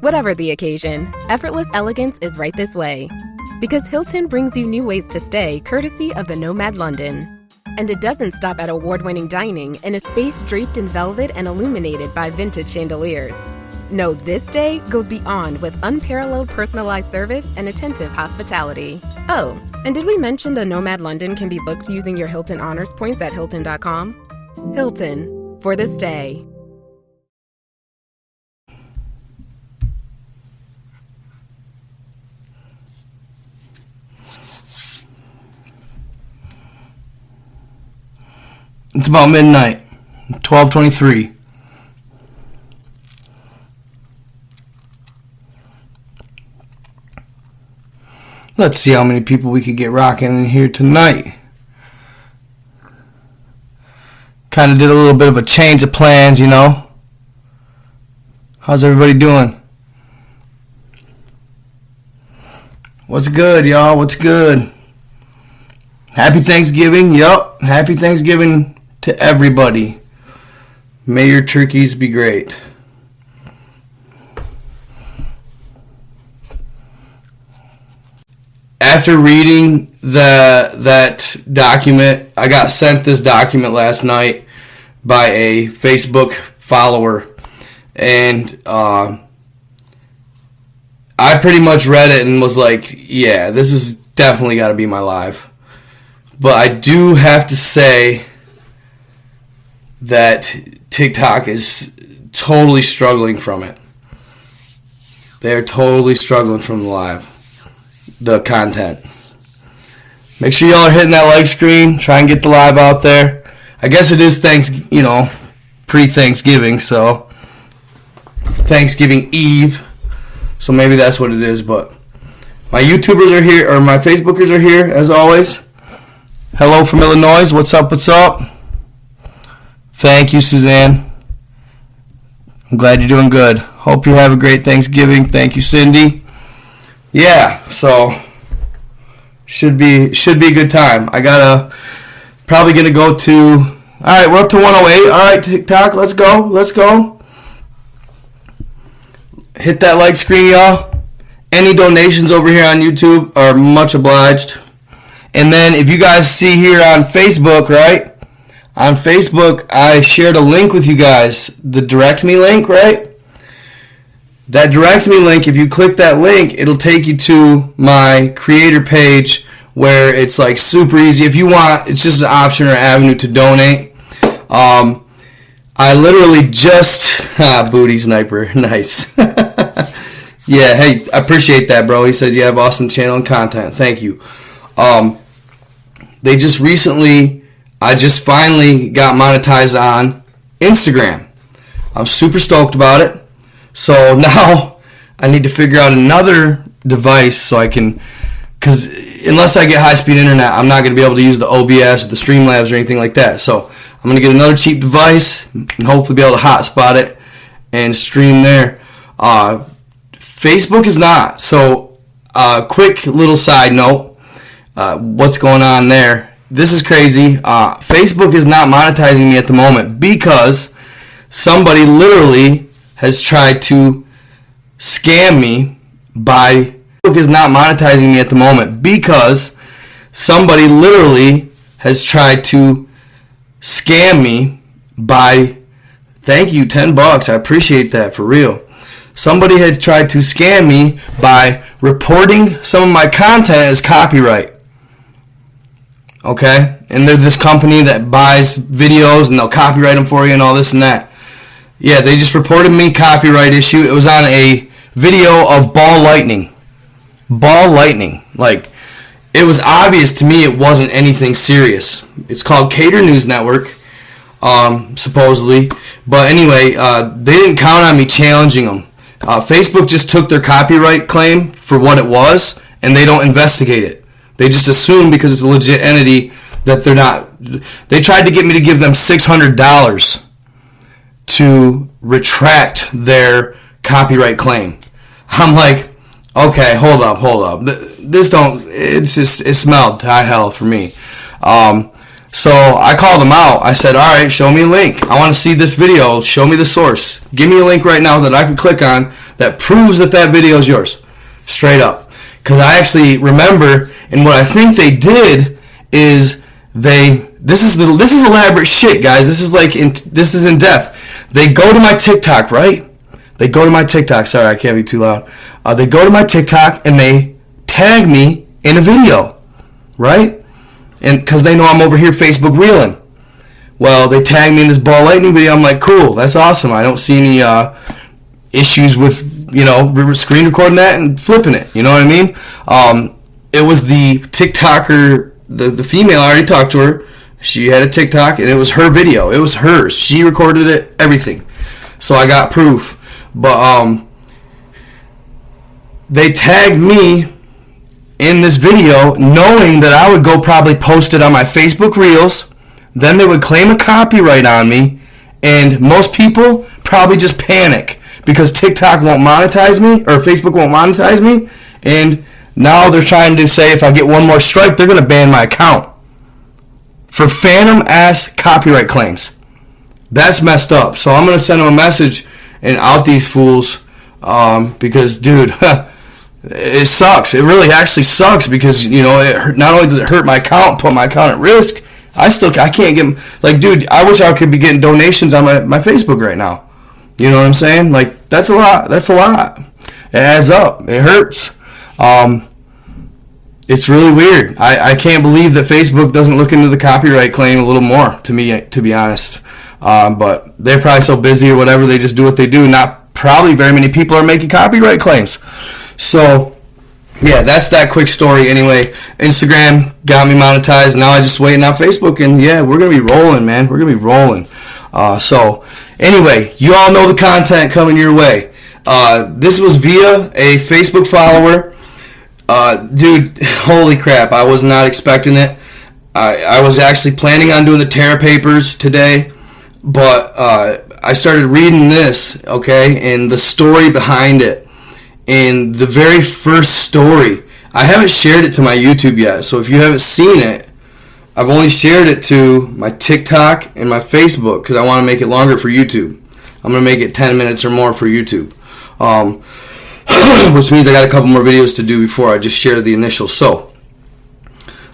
Whatever the occasion, effortless elegance is right this way. Because Hilton brings you new ways to stay courtesy of the Nomad London. And it doesn't stop at award-winning dining in a space draped in velvet and illuminated by vintage chandeliers. No, this day goes beyond with unparalleled personalized service and attentive hospitality. Oh, and did we mention the Nomad London can be booked using your Hilton Honors points at Hilton.com? Hilton, for this day. It's about midnight, 12:23. Let's see how many people we could get rocking in here tonight. Kind of did a little bit of a change of plans, you know. How's everybody doing? What's good, y'all? What's good? Happy Thanksgiving. Yup. Happy Thanksgiving to everybody. May your turkeys be great. After reading that document, I got sent this document last night by a Facebook follower, and I pretty much read it and was like, yeah, this has definitely got to be my life. But I do have to say that TikTok is totally struggling from it. They're totally struggling from the content. Make sure y'all are hitting that like screen. Try and get the live out there. I guess it is pre-Thanksgiving, so Thanksgiving Eve. So maybe that's what it is. But my YouTubers are here, or my Facebookers are here as always. Hello from Illinois. What's up? What's up? Thank you, Suzanne. I'm glad you're doing good. Hope you have a great Thanksgiving. Thank you, Cindy. Yeah, so should be a good time. Probably gonna go to. All right, we're up to 108. All right, TikTok, let's go. Hit that like screen, y'all. Any donations over here on YouTube are much obliged. And then if you guys see here on Facebook, right? On Facebook, I shared a link with you guys. The Direct Me link, right? That Direct Me link, if you click that link, it'll take you to my creator page where it's like super easy. If you want, it's just an option or avenue to donate. I literally just... Booty Sniper. Nice. Yeah, hey, I appreciate that, bro. He said you have awesome channel and content. Thank you. They just recently, I just finally got monetized on Instagram. I'm super stoked about it. So now I need to figure out another device so I can, because unless I get high-speed internet, I'm not going to be able to use the OBS, the Streamlabs, or anything like that. So I'm going to get another cheap device and hopefully be able to hotspot it and stream there. Facebook is not. So quick little side note. What's going on there? This is crazy. Facebook is not monetizing me at the moment because somebody literally has tried to scam me by... Facebook is not monetizing me at the moment because somebody literally has tried to scam me by... Thank you, $10. I appreciate that, for real. Somebody had tried to scam me by reporting some of my content as copyright. Okay? And they're this company that buys videos and they'll copyright them for you and all this and that. Yeah, they just reported me copyright issue. It was on a video of ball lightning. Ball lightning. Like, it was obvious to me it wasn't anything serious. It's called Cater News Network, supposedly. But anyway, they didn't count on me challenging them. Facebook just took their copyright claim for what it was, and they don't investigate it. They just assume because it's a legit entity that they're not. They tried to get me to give them $600 to retract their copyright claim. I'm like, okay, hold up. It smelled to high hell for me. So I called them out. I said, all right, show me a link. I want to see this video. Show me the source. Give me a link right now that I can click on that proves that that video is yours. Straight up. Because I actually remember, and what I think they did is this is elaborate shit, guys. This is in depth. They go to my TikTok, right? They go to my TikTok. Sorry, I can't be too loud. They go to my TikTok and they tag me in a video, right? And because they know I'm over here Facebook reeling. Well, they tag me in this ball lightning video. I'm like, cool, that's awesome. I don't see any issues with, screen recording that and flipping it. You know what I mean? It was the TikToker, the female, I already talked to her. She had a TikTok, and it was her video. It was hers. She recorded it, everything. So I got proof. But they tagged me in this video knowing that I would go probably post it on my Facebook Reels. Then they would claim a copyright on me, and most people probably just panic because TikTok won't monetize me, or Facebook won't monetize me, and now they're trying to say if I get one more strike, they're going to ban my account for phantom-ass copyright claims. That's messed up. So I'm going to send them a message and out these fools because, dude, it sucks. It really actually sucks because, not only does it hurt my account, put my account at risk, I can't get, like, dude, I wish I could be getting donations on my Facebook right now. You know what I'm saying? Like, that's a lot. That's a lot. It adds up. It hurts. It's really weird. I can't believe that Facebook doesn't look into the copyright claim a little more, to be honest. But they're probably so busy or whatever, they just do what they do. Not probably very many people are making copyright claims. So, yeah, that's that quick story anyway. Instagram got me monetized. Now I'm just waiting on Facebook, and yeah, we're going to be rolling, man. We're going to be rolling. So, anyway, you all know the content coming your way. This was via a Facebook follower. Dude, holy crap, I was not expecting it. I was actually planning on doing the Terra papers today, but I started reading this, okay, and the story behind it. And the very first story, I haven't shared it to my YouTube yet, so if you haven't seen it, I've only shared it to my TikTok and my Facebook because I want to make it longer for YouTube. I'm going to make it 10 minutes or more for YouTube, which means I got a couple more videos to do before I just share the initial. So,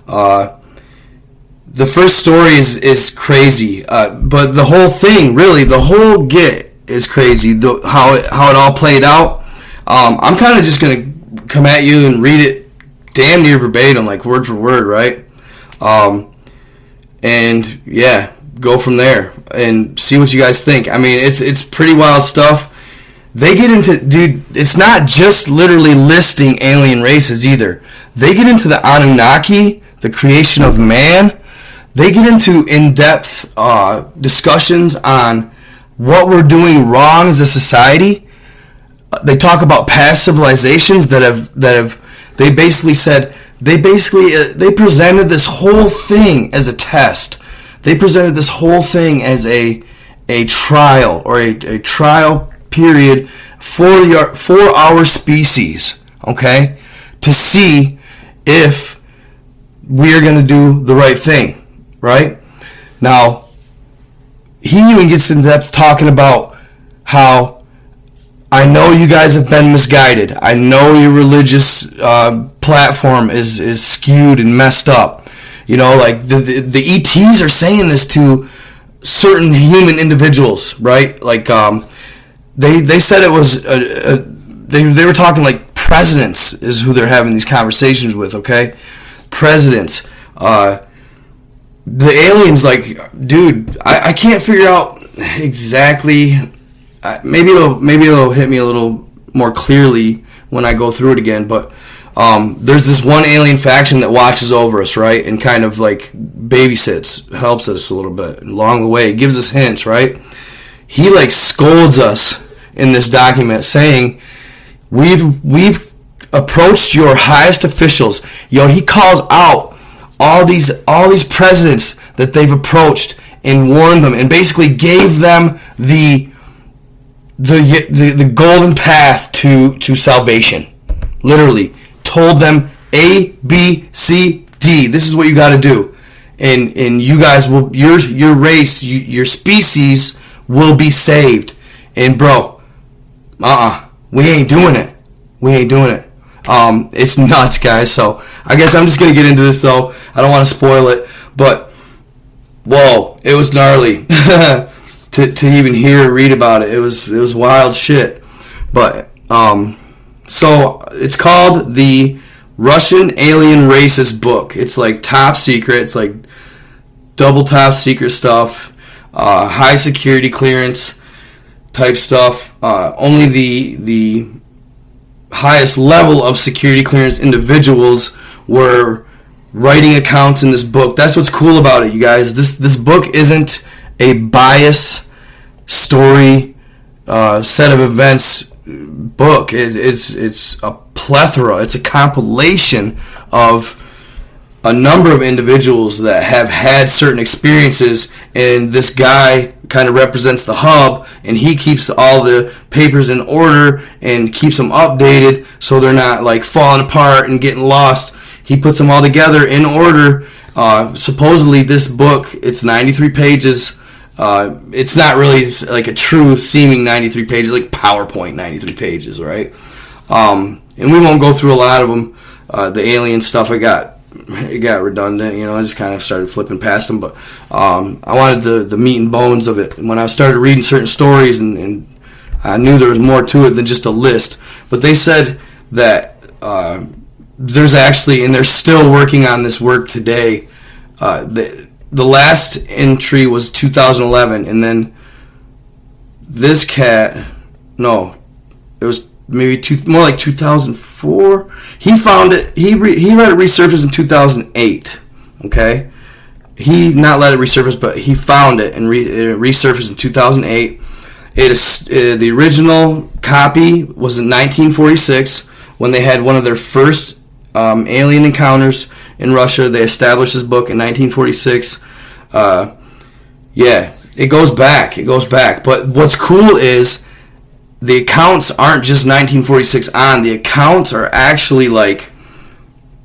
the first story is crazy, but the whole thing, really, the whole get is crazy. How it all played out. I'm kind of just gonna come at you and read it damn near verbatim, like word for word, right? And yeah, go from there and see what you guys think. I mean, it's pretty wild stuff. They get into, dude, it's not just literally listing alien races either. They get into the Anunnaki, the creation of man. They get into in-depth discussions on what we're doing wrong as a society. They talk about past civilizations that have. They basically said they presented this whole thing as a test. They presented this whole thing as a trial or a trial period for our species, okay, to see if we're going to do the right thing, right? Now, he even gets in depth talking about how I know you guys have been misguided. I know your religious platform is skewed and messed up. Like the ETs are saying this to certain human individuals, right? Like they said it was they were talking like presidents is who they're having these conversations with. Okay, presidents. The aliens, like, dude, I can't figure out exactly. Maybe it'll hit me a little more clearly when I go through it again. But there's this one alien faction that watches over us, right, and kind of like babysits, helps us a little bit along the way, gives us hints, right? He like scolds us in this document, saying we've approached your highest officials. He calls out all these presidents that they've approached and warned them, and basically gave them the golden path to salvation. Literally told them A, B, C, D. This is what you got to do. and you guys will, your race, your species will be saved. And bro, we ain't doing it. We ain't doing it. It's nuts, guys. So I guess I'm just gonna get into this though. I don't want to spoil it, but whoa, it was gnarly to even hear or read about it. It was wild shit. But so it's called the Russian Alien Races book. It's like top secret. It's like double top secret stuff, high security clearance type stuff. Only the highest level of security clearance individuals were writing accounts in this book. That's what's cool about it, you guys. This book isn't a bias story set of events book. It's a plethora. It's a compilation of a number of individuals that have had certain experiences, and this guy kind of represents the hub, and he keeps all the papers in order and keeps them updated so they're not like falling apart and getting lost. He puts them all together in order. Supposedly this book, it's 93 pages. It's not really like a true seeming 93 pages, like PowerPoint 93 pages, right? And we won't go through a lot of them. The alien stuff, it got redundant, you know. I just kind of started flipping past them, but I wanted the meat and bones of it. And when I started reading certain stories, and I knew there was more to it than just a list. But they said that there's actually, and they're still working on this work today. The last entry was 2011, and then this cat, no, it was maybe more like 2004. He found it. He let it resurface in 2008. Okay, he not let it resurface, but he found it and it resurfaced in 2008. It is the original copy was in 1946 when they had one of their first alien encounters in Russia. They established this book in 1946. Yeah, it goes back. But what's cool is the accounts aren't just 1946 on. The accounts are actually like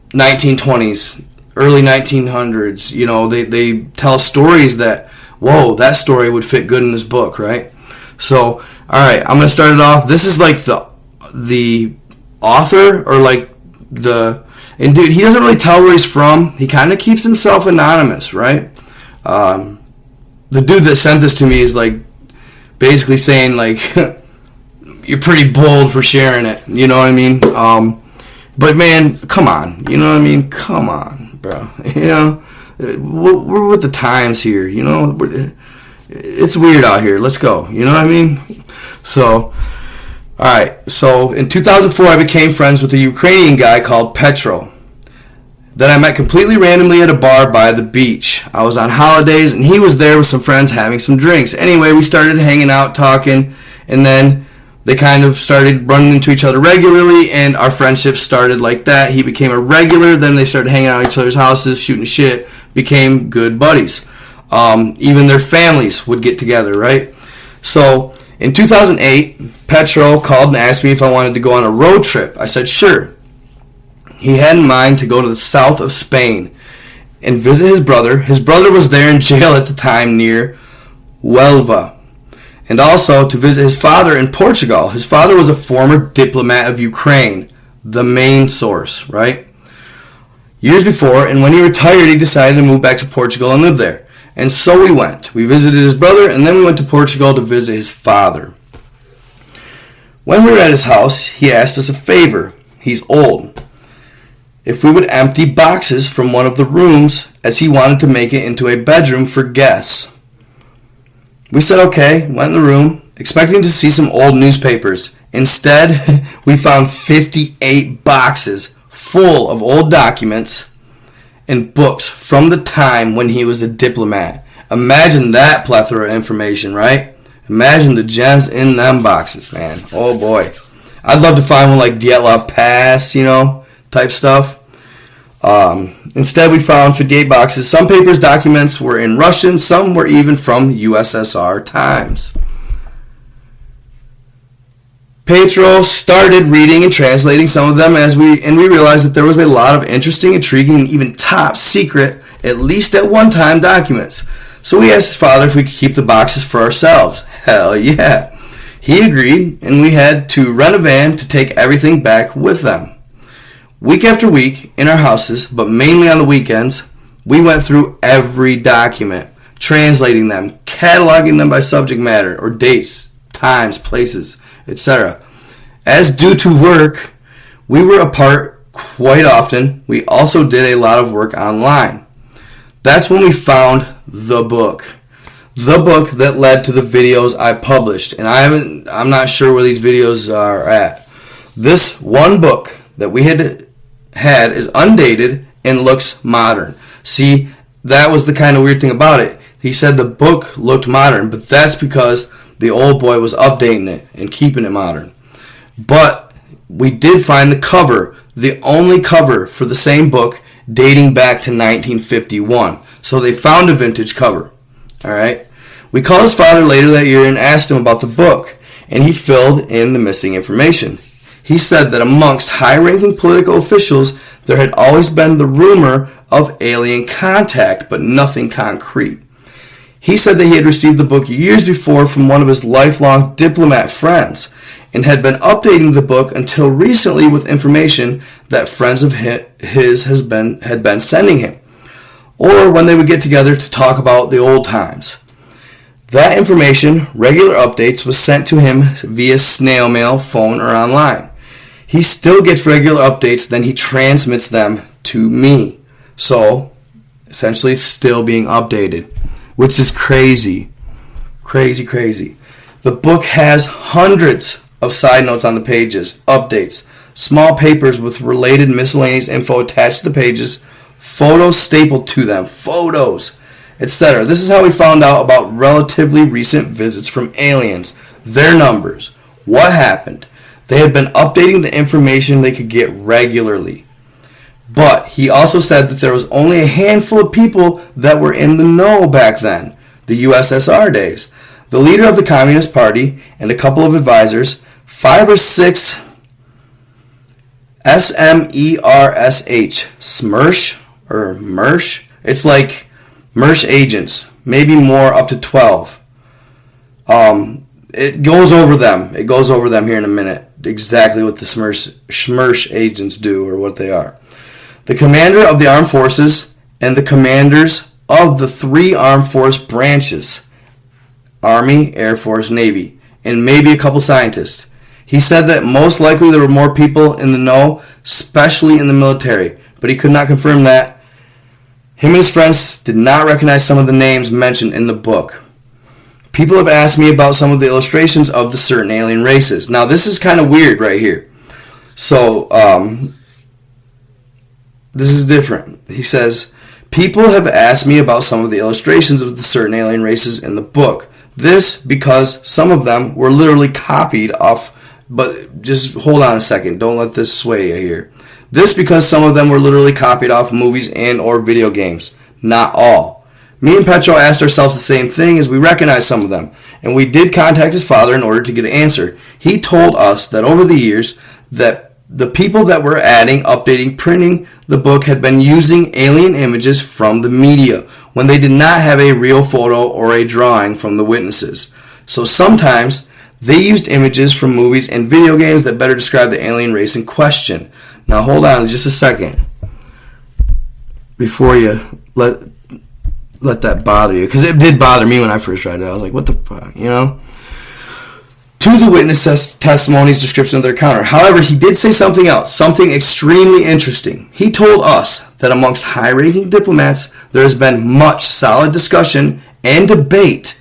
1920s, early 1900s. You know, they tell stories that, whoa, that story would fit good in this book, right? So, all right, I'm gonna start it off. This is like the author, or like and dude, he doesn't really tell where he's from. He kind of keeps himself anonymous, right? The dude that sent this to me is like basically saying like, you're pretty bold for sharing it. You know what I mean? But man, come on. You know what I mean? Come on, bro. You know, we're with the times here. You know, it's weird out here. Let's go. You know what I mean? So. Alright, so in 2004 I became friends with a Ukrainian guy called Petro that I met completely randomly at a bar by the beach. I was on holidays and he was there with some friends having some drinks. Anyway, we started hanging out, talking, and then they kind of started running into each other regularly, and our friendship started like that. He became a regular, then they started hanging out at each other's houses, shooting shit, became good buddies. Even their families would get together, right? So in 2008, Petro called and asked me if I wanted to go on a road trip. I said sure. He had in mind to go to the south of Spain and visit his brother. His brother was there in jail at the time near Huelva. And also to visit his father in Portugal. His father was a former diplomat of Ukraine, the main source, right? Years before, and when he retired, he decided to move back to Portugal and live there. And so we went. We visited his brother, and then we went to Portugal to visit his father. When we were at his house, he asked us a favor. He's old. If we would empty boxes from one of the rooms, as he wanted to make it into a bedroom for guests. We said okay, went in the room, expecting to see some old newspapers. Instead, we found 58 boxes full of old documents and books from the time when he was a diplomat. Imagine that plethora of information, right? Imagine the gems in them boxes, man. Oh boy. I'd love to find one like Dyatlov Pass, you know, type stuff. Instead, we found 58 boxes. Some papers, documents were in Russian. Some were even from USSR times. Petro started reading and translating some of them, and we realized that there was a lot of interesting, intriguing, and even top secret at least at one time, documents. So we asked his father if we could keep the boxes for ourselves. Hell yeah. He agreed, and we had to rent a van to take everything back with them. Week after week, in our houses, but mainly on the weekends, we went through every document, translating them, cataloging them by subject matter or dates, times, places, etc. As due to work, we were apart quite often. We also did a lot of work online. That's when we found the book. The book that led to the videos I published. And I'm not sure where these videos are at. This one book that we had is undated and looks modern. See, that was the kind of weird thing about it. He said the book looked modern, but that's because the old boy was updating it and keeping it modern. But we did find the cover, the only cover for the same book, dating back to 1951. So they found a vintage cover. Alright? We called his father later that year and asked him about the book, and he filled in the missing information. He said that amongst high-ranking political officials, there had always been the rumor of alien contact, but nothing concrete. He said that he had received the book years before from one of his lifelong diplomat friends, and had been updating the book until recently with information that friends of his had been sending him, or when they would get together to talk about the old times. That information, regular updates, was sent to him via snail mail, phone, or online. He still gets regular updates, then he transmits them to me. So, essentially, it's still being updated, which is crazy. Crazy, crazy. The book has hundreds of side notes on the pages, updates, small papers with related miscellaneous info attached to the pages, photos stapled to them, photos, etc. This is how we found out about relatively recent visits from aliens, their numbers, what happened. They had been updating the information they could get regularly. But he also said that there was only a handful of people that were in the know back then, the USSR days. The leader of the Communist Party and a couple of advisors, 5 or 6 SMERSH, SMERSH or MERSH. It's like MERSH agents, maybe more, up to 12. It goes over them. It goes over them here in a minute, exactly what the SMERSH agents do or what they are. The commander of the armed forces and the commanders of the 3 armed force branches, Army, Air Force, Navy, and maybe a couple scientists. He said that most likely there were more people in the know, especially in the military, but he could not confirm that. Him and his friends did not recognize some of the names mentioned in the book. People have asked me about some of the illustrations of the certain alien races. Now, this is kind of weird right here. So, this is different. He says, people have asked me about some of the illustrations of the certain alien races in the book. This because some of them were literally copied off, but just hold on a second. Don't let this sway you here. This because some of them were literally copied off movies and or video games. Not all. Me and Petro asked ourselves the same thing as we recognized some of them, and we did contact his father in order to get an answer. He told us that over the years that the people that were adding, updating, printing the book had been using alien images from the media when they did not have a real photo or a drawing from the witnesses. So sometimes they used images from movies and video games that better describe the alien race in question. Now hold on just a second before you let that bother you, because it did bother me when I first read it. I was like, what the fuck, you know? To the witness testimony's description of their encounter. However, he did say something else, something extremely interesting. He told us that amongst high-ranking diplomats, there has been much solid discussion and debate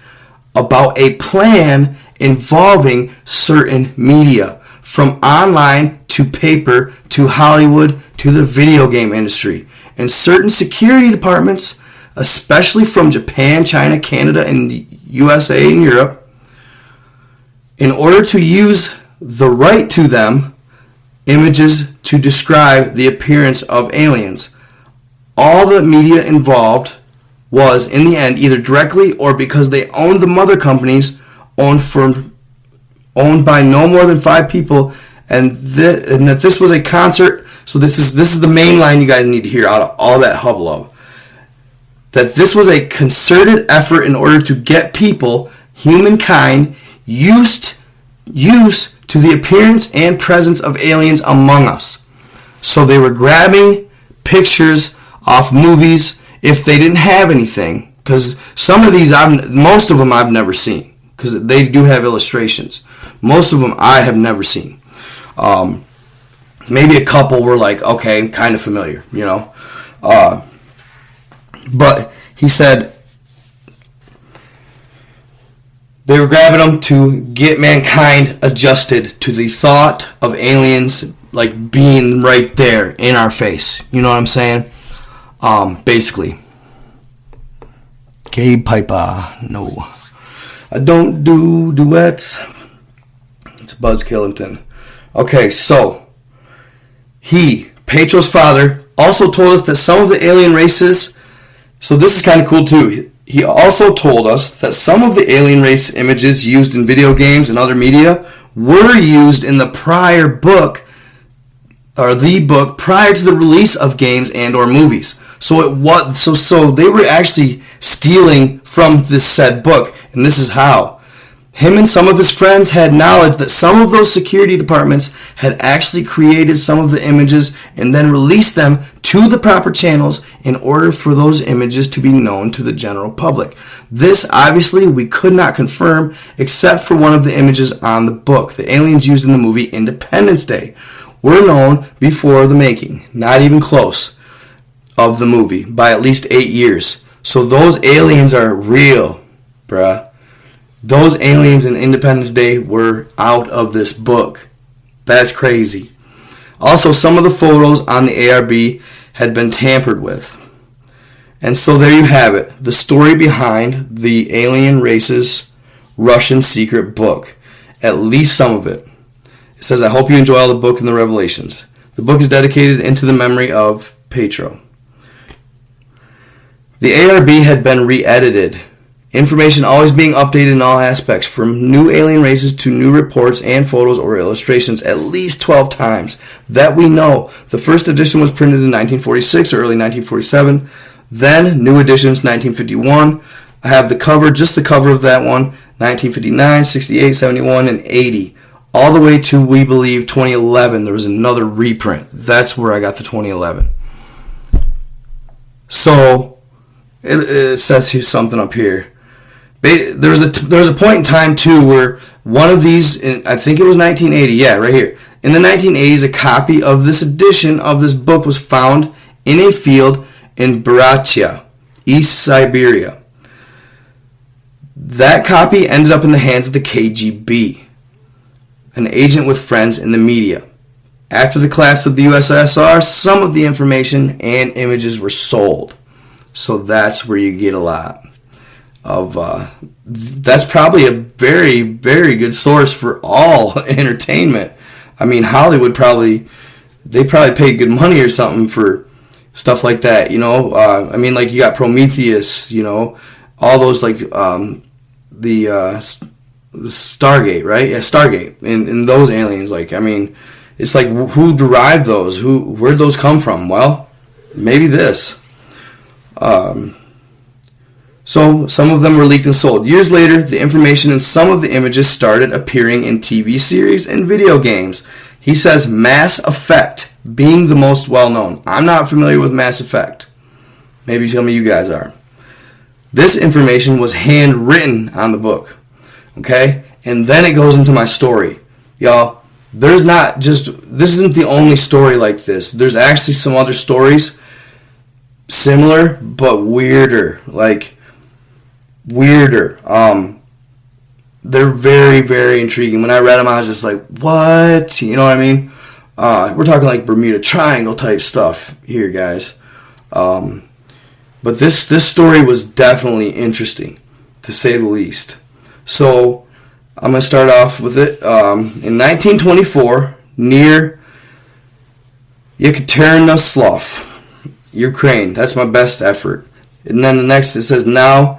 about a plan involving certain media, from online to paper to Hollywood to the video game industry, and certain security departments, especially from Japan, China, Canada, and USA and Europe, in order to use the right to them images to describe the appearance of aliens. All the media involved was, in the end, either directly or because they owned the mother companies, owned by no more than 5 people, and that this was a concert. So this is the main line you guys need to hear out of all that hubbub. that this was a concerted effort in order to get people, humankind, used to the appearance and presence of aliens among us. So they were grabbing pictures off movies if they didn't have anything, because some of these, most of them I've never seen, because they do have illustrations. Most of them I have never seen. Maybe a couple were like, okay, kind of familiar, you know. But he said they were grabbing them to get mankind adjusted to the thought of aliens like being right there in our face. You know what I'm saying? Basically. Gabe Piper, no. I don't do duets. It's Buzz Killington. Okay, so Petro's father, also told us that some of the alien races, so this is kind of cool too. He also told us that some of the alien race images used in video games and other media were used in the prior book, or the book prior to the release of games and or movies. So they were actually stealing from this said book, and this is how. Him and some of his friends had knowledge that some of those security departments had actually created some of the images and then released them to the proper channels in order for those images to be known to the general public. This, obviously, we could not confirm except for one of the images on the book. The aliens used in the movie Independence Day were known before the making, not even close, of the movie by at least 8 years. So those aliens are real, bruh. Those aliens in Independence Day were out of this book. That's crazy. Also, some of the photos on the ARB had been tampered with. And so there you have it. The story behind the alien race's Russian secret book. At least some of it. It says, I hope you enjoy all the book and the revelations. The book is dedicated into the memory of Petro. The ARB had been re-edited. Information always being updated in all aspects, from new alien races to new reports and photos or illustrations, at least 12 times. That we know. The first edition was printed in 1946 or early 1947. Then, new editions, 1951. I have the cover, just the cover of that one, 1959, 68, 71, and 80. All the way to, we believe, 2011. There was another reprint. That's where I got the 2011. So, it says here's something up here. There was a point in time too where one of these, I think it was 1980, yeah, right here. In the 1980s, a copy of this edition of this book was found in a field in Buryatia, East Siberia. That copy ended up in the hands of the KGB, an agent with friends in the media. After the collapse of the USSR, some of the information and images were sold. So that's where you get a lot of, that's probably a very, very good source for all entertainment. I mean, Hollywood they probably pay good money or something for stuff like that, you know. I mean, like, you got Prometheus, you know, all those, like, the Stargate, right? Yeah, Stargate, and those aliens, like, I mean, it's like, who derived those? Where'd those come from? Well, maybe this. So some of them were leaked and sold. Years later, the information in some of the images started appearing in TV series and video games. He says Mass Effect being the most well-known. I'm not familiar with Mass Effect. Maybe tell me you guys are. This information was handwritten on the book. Okay? And then it goes into my story. Y'all, this isn't the only story like this. There's actually some other stories similar but weirder. Like, weirder. They're very, very intriguing. When I read them, I was just like, what? You know what I mean? We're talking like Bermuda Triangle type stuff here, guys. But this story was definitely interesting, to say the least. So I'm going to start off with it. In 1924, near Yekaterinslav, Ukraine. That's my best effort. And then the next, it says, now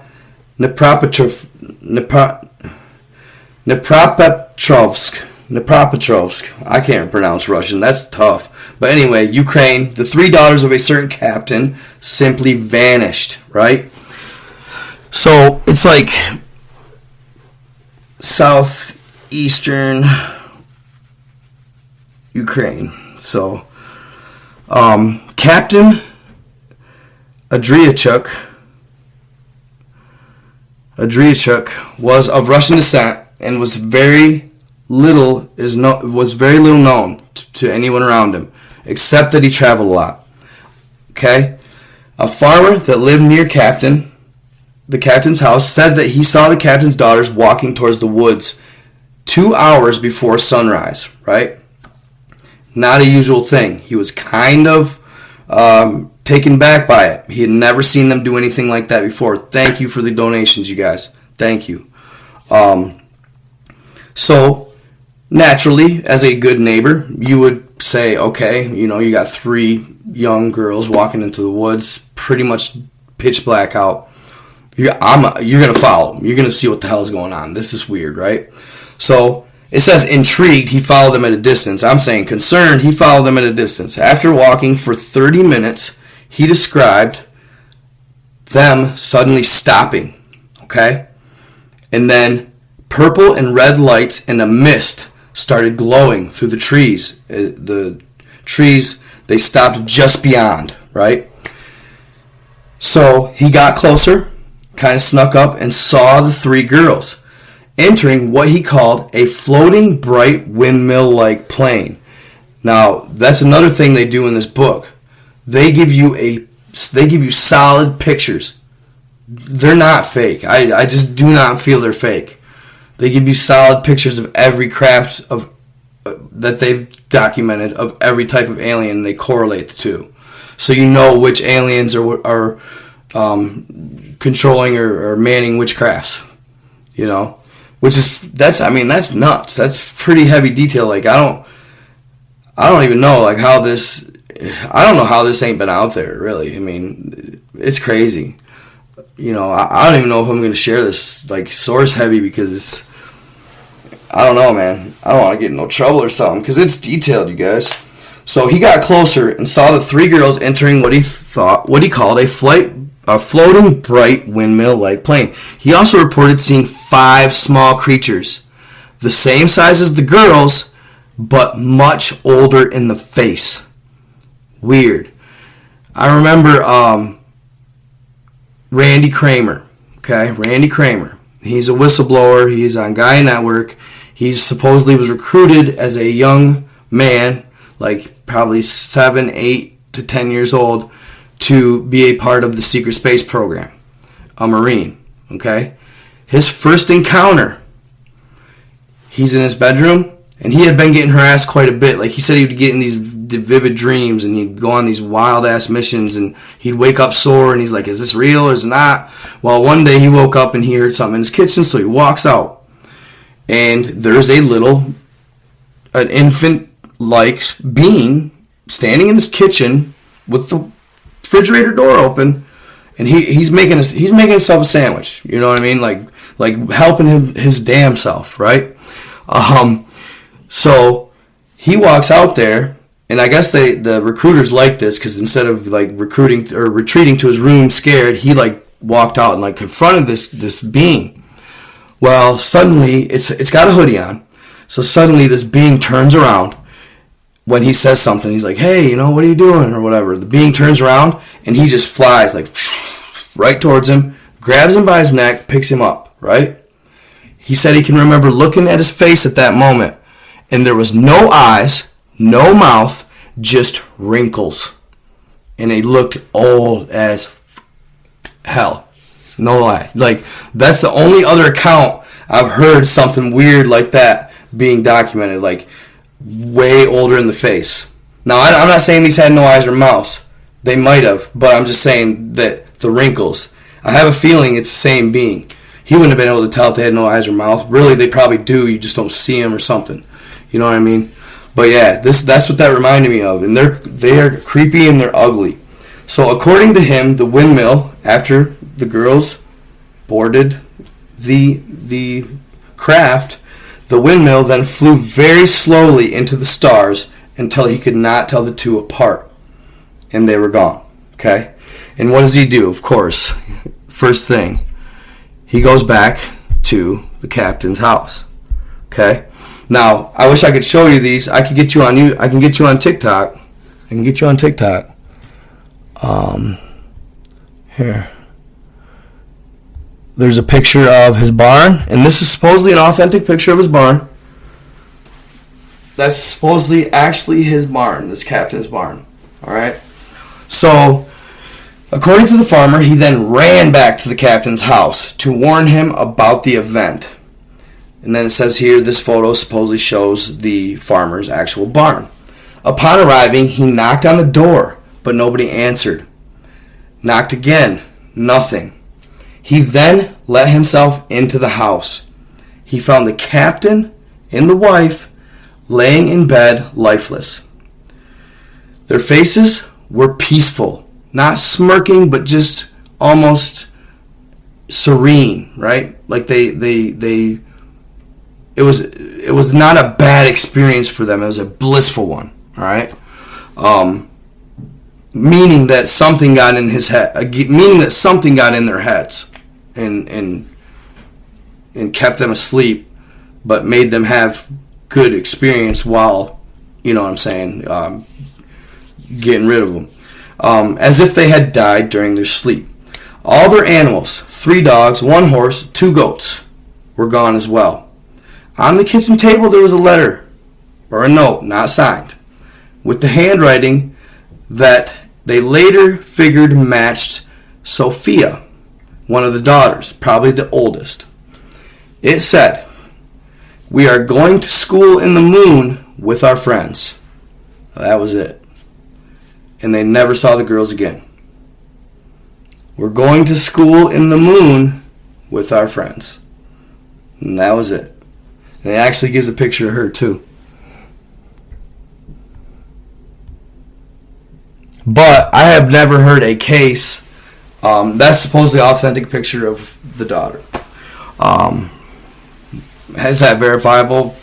Dnipropetrovsk, Dnipropetrovsk. I can't pronounce Russian. That's tough. But anyway, Ukraine, the 3 daughters of a certain captain simply vanished, right? So it's like southeastern Ukraine. So Captain Adriachuk was of Russian descent and was very little known to anyone around him, except that he traveled a lot. Okay? A farmer that lived near the captain's house, said that he saw the captain's daughters walking towards the woods 2 hours before sunrise, right? Not a usual thing. He was kind of taken back by it. He had never seen them do anything like that before. Thank you for the donations, you guys. Thank you. So, naturally, as a good neighbor, you would say, okay, you got 3 young girls walking into the woods, pretty much pitch black out. You're going to follow them. You're going to see what the hell is going on. This is weird, right? So, it says intrigued, he followed them at a distance. I'm saying concerned, he followed them at a distance. After walking for 30 minutes, he described them suddenly stopping, okay? And then purple and red lights and a mist started glowing through the trees. The trees, they stopped just beyond, right? So he got closer, kind of snuck up, and saw the 3 girls entering what he called a floating bright windmill-like plane. Now, that's another thing they do in this book. They give you solid pictures. They're not fake. I just do not feel they're fake. They give you solid pictures of every craft that they've documented of every type of alien they correlate the two. So you know which aliens are controlling or manning which crafts. That's nuts. That's pretty heavy detail. Like I don't even know how this. I don't know how this ain't been out there. Really, I mean, it's crazy. I don't even know if I'm going to share this source heavy because I don't know, man. I don't want to get in no trouble or something because it's detailed, you guys. So he got closer and saw the 3 girls entering what he called a floating bright windmill-like plane. He also reported seeing 5 small creatures, the same size as the girls, but much older in the face. Weird. I remember Randy Kramer. Okay, Randy Kramer. He's a whistleblower. He's on Gaia Network. He supposedly was recruited as a young man, probably 7, 8 to 10 years old, to be a part of the secret space program, a Marine, okay? His first encounter, he's in his bedroom, and he had been getting harassed quite a bit. He said he would get in these vivid dreams, and he'd go on these wild-ass missions, and he'd wake up sore, and he's like, is this real or is it not? Well, one day he woke up, and he heard something in his kitchen, so he walks out, and there's an infant-like being standing in his kitchen with the refrigerator door open, and he's making himself a sandwich. You know what I mean? Like helping him his damn self, right? So he walks out there, and I guess the recruiters like this because instead of recruiting or retreating to his room scared, he walked out and confronted this being. Well, suddenly it's got a hoodie on, so suddenly this being turns around. When he says something, he's like, hey, what are you doing? Or whatever. The being turns around, and he just flies, right towards him, grabs him by his neck, picks him up, right? He said he can remember looking at his face at that moment, and there was no eyes, no mouth, just wrinkles. And he looked old as hell. No lie. That's the only other account I've heard something weird like that being documented, way older in the face. Now, I'm not saying these had no eyes or mouths. They might have, but I'm just saying that the wrinkles. I have a feeling it's the same being. He wouldn't have been able to tell if they had no eyes or mouth. Really, they probably do. You just don't see them or something. You know what I mean? But yeah, that's what that reminded me of. And they are creepy and they're ugly. So according to him, the windmill, after the girls boarded the craft, The windmill then flew very slowly into the stars until he could not tell the two apart. And they were gone. Okay? And what does he do? Of course, first thing, he goes back to the captain's house. Okay? Now, I wish I could show you these. I can get you on TikTok. I can get you on TikTok. Here. There's a picture of his barn, and this is supposedly an authentic picture of his barn. That's supposedly actually his barn, this captain's barn. Alright? So, according to the farmer, he then ran back to the captain's house to warn him about the event. And then it says here, this photo supposedly shows the farmer's actual barn. Upon arriving, he knocked on the door, but nobody answered. Knocked again, nothing. He then let himself into the house. He found the captain and the wife laying in bed lifeless. Their faces were peaceful, not smirking, but just almost serene, right? Like it was not a bad experience for them. It was a blissful one, all right? Meaning that something got in his head, meaning that something got in their heads and kept them asleep, but made them have good experience while, you know what I'm saying, getting rid of them. As if they had died during their sleep. All their animals, 3 dogs, 1 horse, 2 goats, were gone as well. On the kitchen table there was a letter, or a note, not signed, with the handwriting that they later figured matched Sophia, one of the daughters, probably the oldest. It said, "We are going to school in the moon with our friends." That was it. And they never saw the girls again. "We're going to school in the moon with our friends." And that was it. And it actually gives a picture of her too. But I have never heard a case. That's supposedly an authentic picture of the daughter. Is that verifiable?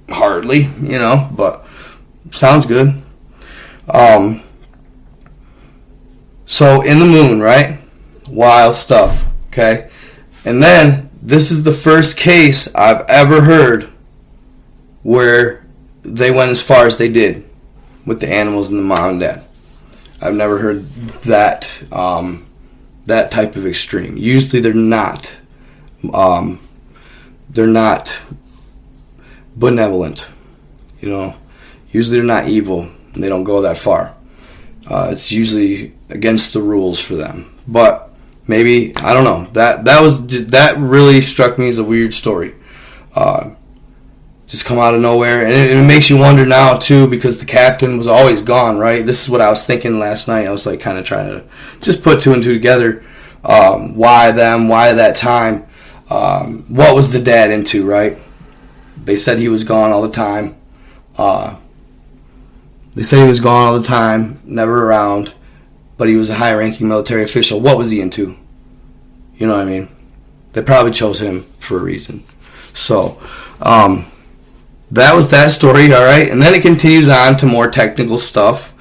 Hardly, but sounds good. So in the moon, right? Wild stuff, okay? And then this is the first case I've ever heard where they went as far as they did with the animals and the mom and dad. I've never heard that that type of extreme. Usually they're not benevolent, Usually they're not evil and they don't go that far. It's usually against the rules for them. But maybe, I don't know. That really struck me as a weird story. Just come out of nowhere. And it makes you wonder now, too, because the captain was always gone, right? This is what I was thinking last night. I was like kind of trying to just put 2 and 2 together. Why them? Why that time? What was the dad into, right? They said he was gone all the time. Never around, but he was a high-ranking military official. What was he into? You know what I mean? They probably chose him for a reason. So, that was that story, all right? And then it continues on to more technical stuff,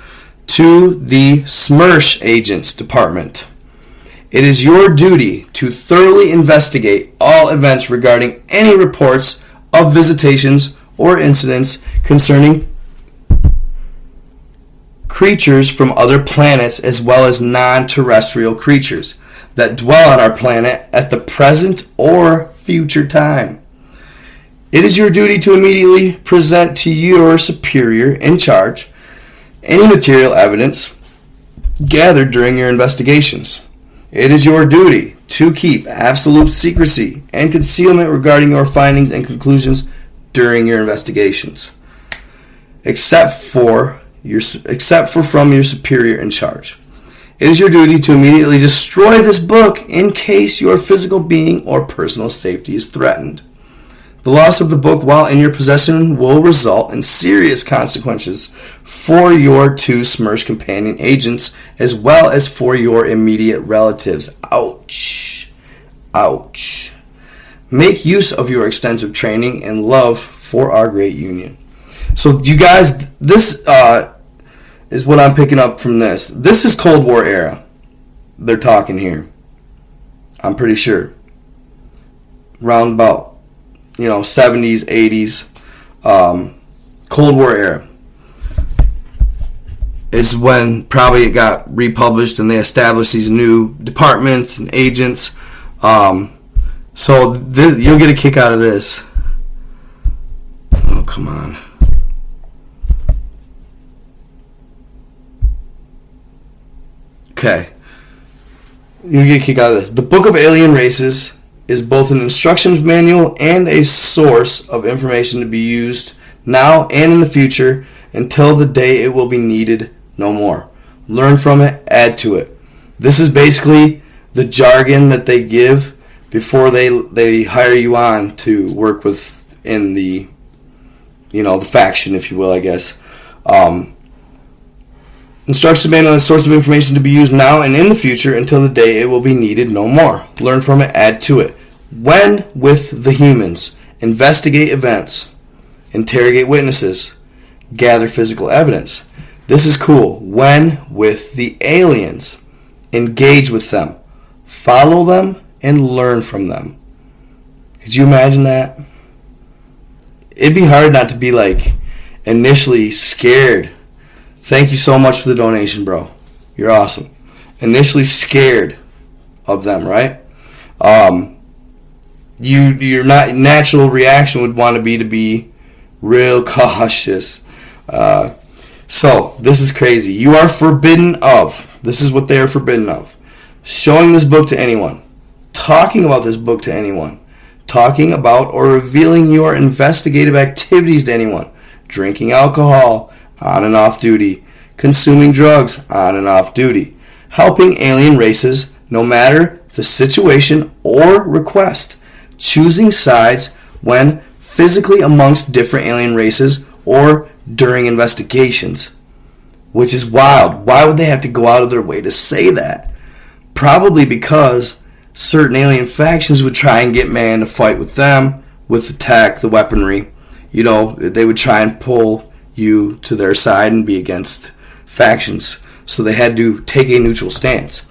to the SMERSH agents department. It is your duty to thoroughly investigate all events regarding any reports of visitations or incidents concerning creatures from other planets as well as non-terrestrial creatures that dwell on our planet at the present or future time. It is your duty to immediately present to your superior in charge any material evidence gathered during your investigations. It is your duty to keep absolute secrecy and concealment regarding your findings and conclusions during your investigations, except for from your superior in charge. It is your duty to immediately destroy this book in case your physical being or personal safety is threatened. The loss of the book while in your possession will result in serious consequences for your 2 SMERSH companion agents as well as for your immediate relatives. Ouch. Ouch. Make use of your extensive training and love for our great union. So you guys, this is what I'm picking up from this. This is Cold War era. They're talking here. I'm pretty sure. Round about, 70s, 80s, Cold War era is when probably it got republished and they established these new departments and agents. So you'll get a kick out of this. Oh, come on. Okay. You'll get a kick out of this. The Book of Alien Races is both an instructions manual and a source of information to be used now and in the future until the day it will be needed no more. Learn from it, add to it. This is basically the jargon that they give before they hire you on to work with in the, the faction, if you will, I guess. Instructions manual is a source of information to be used now and in the future until the day it will be needed no more. Learn from it, add to it. When with the humans, investigate events, interrogate witnesses, gather physical evidence. This is cool. When with the aliens, engage with them, follow them, and learn from them. Could you imagine that? It'd be hard not to be initially scared. Thank you so much for the donation, bro. You're awesome. Initially scared of them, right? Your natural reaction would want to be real cautious. So this is crazy. You are forbidden of. This is what they are forbidden of. Showing this book to anyone. Talking about this book to anyone. Talking about or revealing your investigative activities to anyone. Drinking alcohol on and off duty. Consuming drugs on and off duty. Helping alien races no matter the situation or request. Choosing sides when physically amongst different alien races or during investigations. Which is wild. Why would they have to go out of their way to say that? Probably because certain alien factions would try and get man to fight with them with the tech, the weaponry. They would try and pull you to their side and be against factions. So they had to take a neutral stance.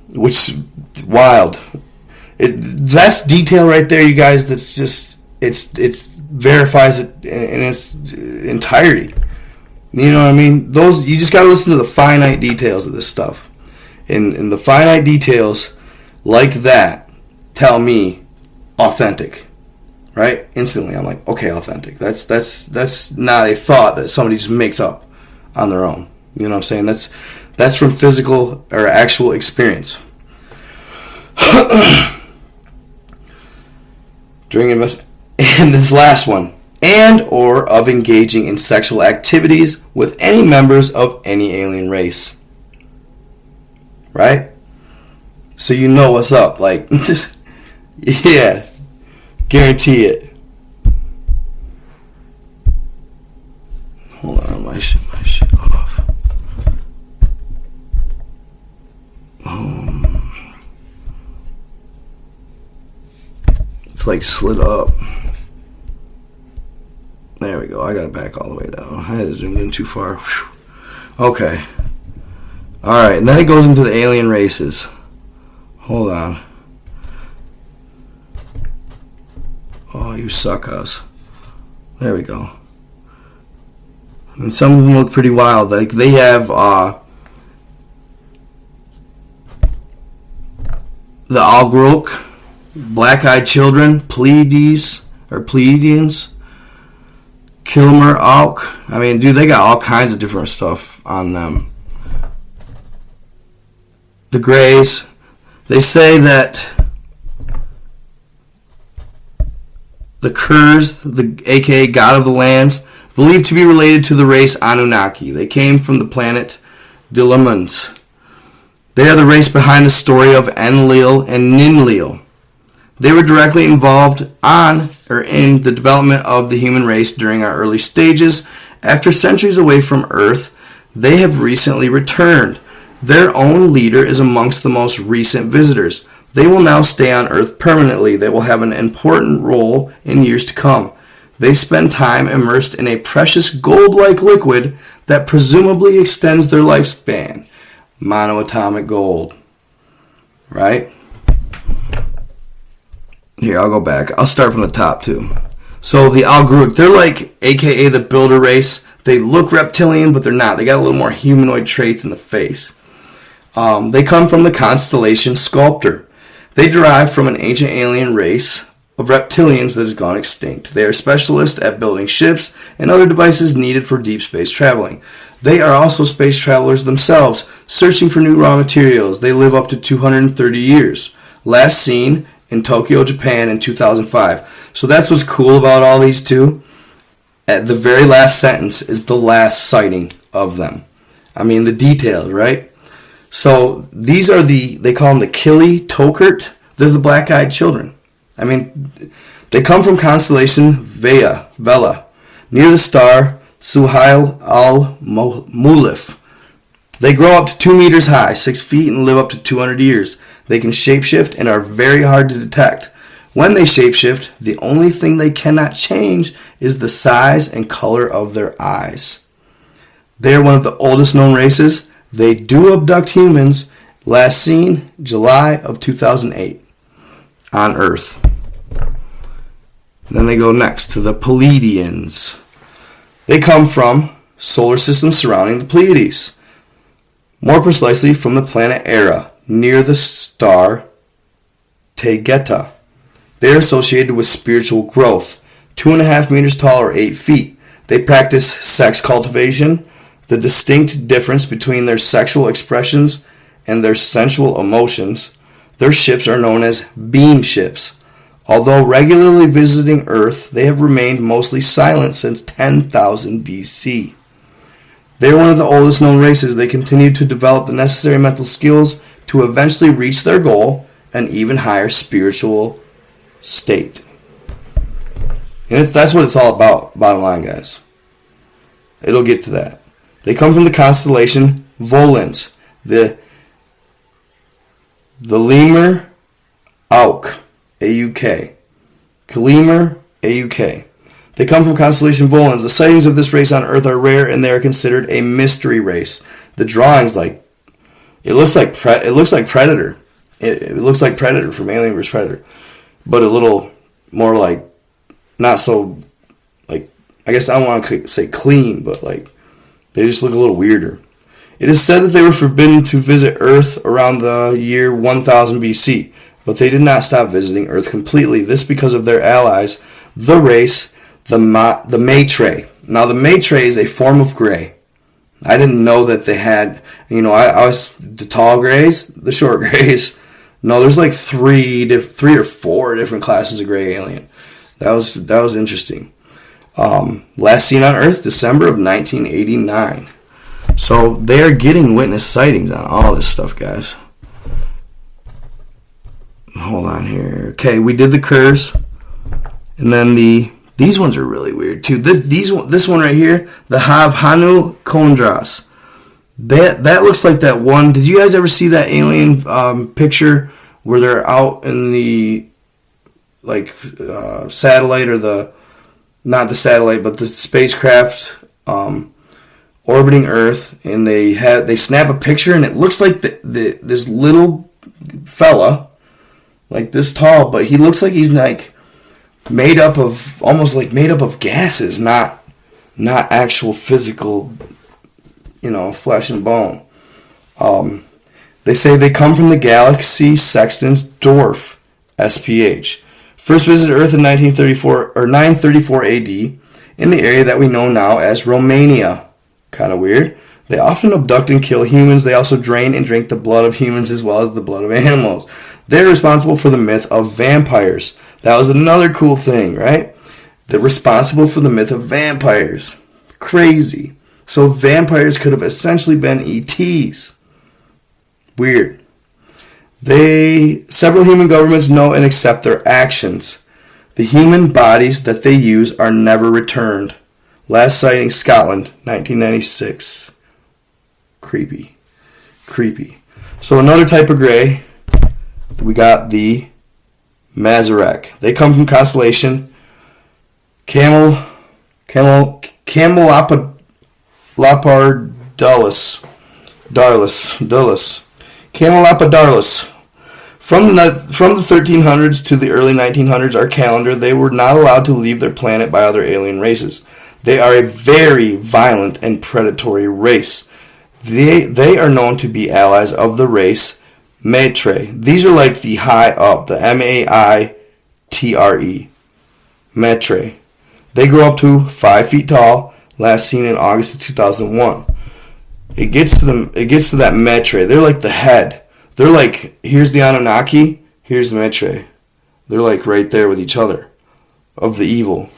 Which is wild. That's detail right there, you guys. That's just it's verifies it in its entirety. You know what I mean? You just got to listen to the finite details of this stuff. And the finite details like that tell me authentic, right? Instantly, I'm like, okay, authentic. That's not a thought that somebody just makes up on their own. You know what I'm saying? That's from physical or actual experience. And this last one, and or of engaging in sexual activities with any members of any alien race. Right? So you know what's up. Yeah. Guarantee it. Hold on, my shit off. It's slid up. There we go. I got it back all the way down. I had it zoomed in too far. Whew. Okay. Alright, and then it goes into the alien races. Hold on. Oh, you suck us. There we go. And some of them look pretty wild. They have the Algrok, Black-Eyed Children, Pleiadians, Kilmer Alk. I mean, dude, they got all kinds of different stuff on them. The Greys. They say that the Kurz, aka God of the Lands, believed to be related to the race Anunnaki. They came from the planet Dilemons. They are the race behind the story of Enlil and Ninlil. They were directly involved in the development of the human race during our early stages. After centuries away from Earth, they have recently returned. Their own leader is amongst the most recent visitors. They will now stay on Earth permanently. They will have an important role in years to come. They spend time immersed in a precious gold-like liquid that presumably extends their lifespan. Monoatomic gold. Right? Here, I'll go back. I'll start from the top, too. So, the Algruic, they're like, a.k.a. the builder race. They look reptilian, but they're not. They got a little more humanoid traits in the face. They come from the constellation Sculptor. They derive from an ancient alien race of reptilians that has gone extinct. They are specialists at building ships and other devices needed for deep space traveling. They are also space travelers themselves, searching for new raw materials. They live up to 230 years. Last seen in Tokyo, Japan in 2005. So that's what's cool about all these two. At the very last sentence is the last sighting of them. I mean, the details, right? So these are they call them the Kili Tokert. They're the black-eyed children. I mean, they come from constellation Vela, near the star Suhail al-Mulif. They grow up to 2 meters high, 6 feet, and live up to 200 years. They can shapeshift and are very hard to detect. When they shapeshift, the only thing they cannot change is the size and color of their eyes. They are one of the oldest known races. They do abduct humans, last seen July of 2008 on Earth. Then they go next to the Pleiadians. They come from solar systems surrounding the Pleiades. More precisely from the planet Era, near the star Taygeta. They are associated with spiritual growth, 2.5 meters tall or 8 feet. They practice sex cultivation. The distinct difference between their sexual expressions and their sensual emotions. Their ships are known as beam ships. Although regularly visiting Earth, they have remained mostly silent since 10,000 BC. They are one of the oldest known races. They continue to develop the necessary mental skills to eventually reach their goal, an even higher spiritual state. And that's what it's all about, bottom line, guys. It'll get to that. They come from the constellation Volans, the Lemur Auk, A-U-K. Lemur, A-U-K. They come from constellation Volans. The sightings of this race on Earth are rare, and they are considered a mystery race. The drawings, it looks like Predator. It looks like Predator from Alien vs. Predator, but a little more like, not so, like, I guess I don't want to say clean, but like, they just look a little weirder. It is said that they were forbidden to visit Earth around the year 1000 BC, but they did not stop visiting Earth completely. This because of their allies, the race, the Maitre. Now, the Maitre is a form of gray. I didn't know that they had, I was the tall grays, the short grays. No, there's like three or four different classes of gray alien. That was interesting. Last seen on Earth, December of 1989. So they are getting witness sightings on all this stuff, guys. Hold on here. Okay, we did the Kurz, and then these ones are really weird too. This one right here, the Havhanu Kondras. That looks like that one. Did you guys ever see that alien picture where they're out in the satellite, or not the satellite, but the spacecraft orbiting Earth, and they snap a picture, and it looks like this little fella, like this tall, but he looks like he's like almost made up of gases, not actual physical, flesh and bone. They say they come from the galaxy Sextans Dwarf, SPH. First visited Earth in 934 AD in the area that we know now as Romania. Kind of weird. They often abduct and kill humans. They also drain and drink the blood of humans as well as the blood of animals. They're responsible for the myth of vampires. That was another cool thing, right? They're responsible for the myth of vampires. Crazy. So vampires could have essentially been ETs. Weird. Several human governments know and accept their actions. The human bodies that they use are never returned. Last sighting, Scotland, 1996. Creepy. So another type of gray, we got the Mazarek. They come from constellation Camelopardalis. Camelopardalis. From the 1300s to the early 1900s, our calendar, they were not allowed to leave their planet by other alien races. They are a very violent and predatory race. They are known to be allies of the race Maitre. These are like the high up, the Maitre. Maitre. They grow up to 5 feet tall, last seen in August of 2001. It gets to that Maitre. They're like the head. They're like, here's the Anunnaki, here's the Maitre. They're like right there with each other of the evil.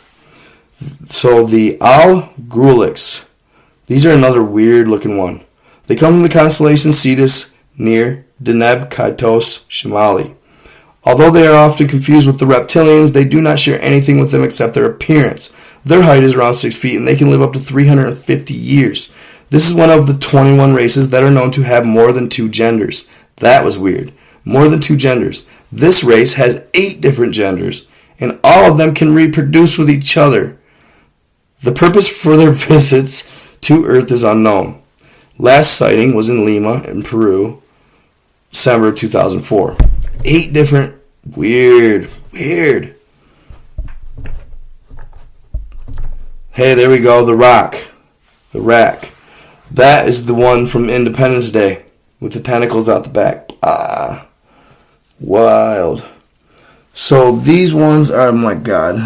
So the Al-Grulix, these are another weird looking one. They come from the constellation Cetus near Deneb Kaitos Shimali. Although they are often confused with the reptilians, they do not share anything with them except their appearance. Their height is around 6 feet and they can live up to 350 years. This is one of the 21 races that are known to have more than 2 genders. That was weird. More than 2 genders. This race has 8 different genders, and all of them can reproduce with each other. The purpose for their visits to Earth is unknown. Last sighting was in Lima, in Peru, December 2004. 8 different, weird. Hey, there we go, the rack. That is the one from Independence Day with the tentacles out the back. Wild. So these ones are, oh my God.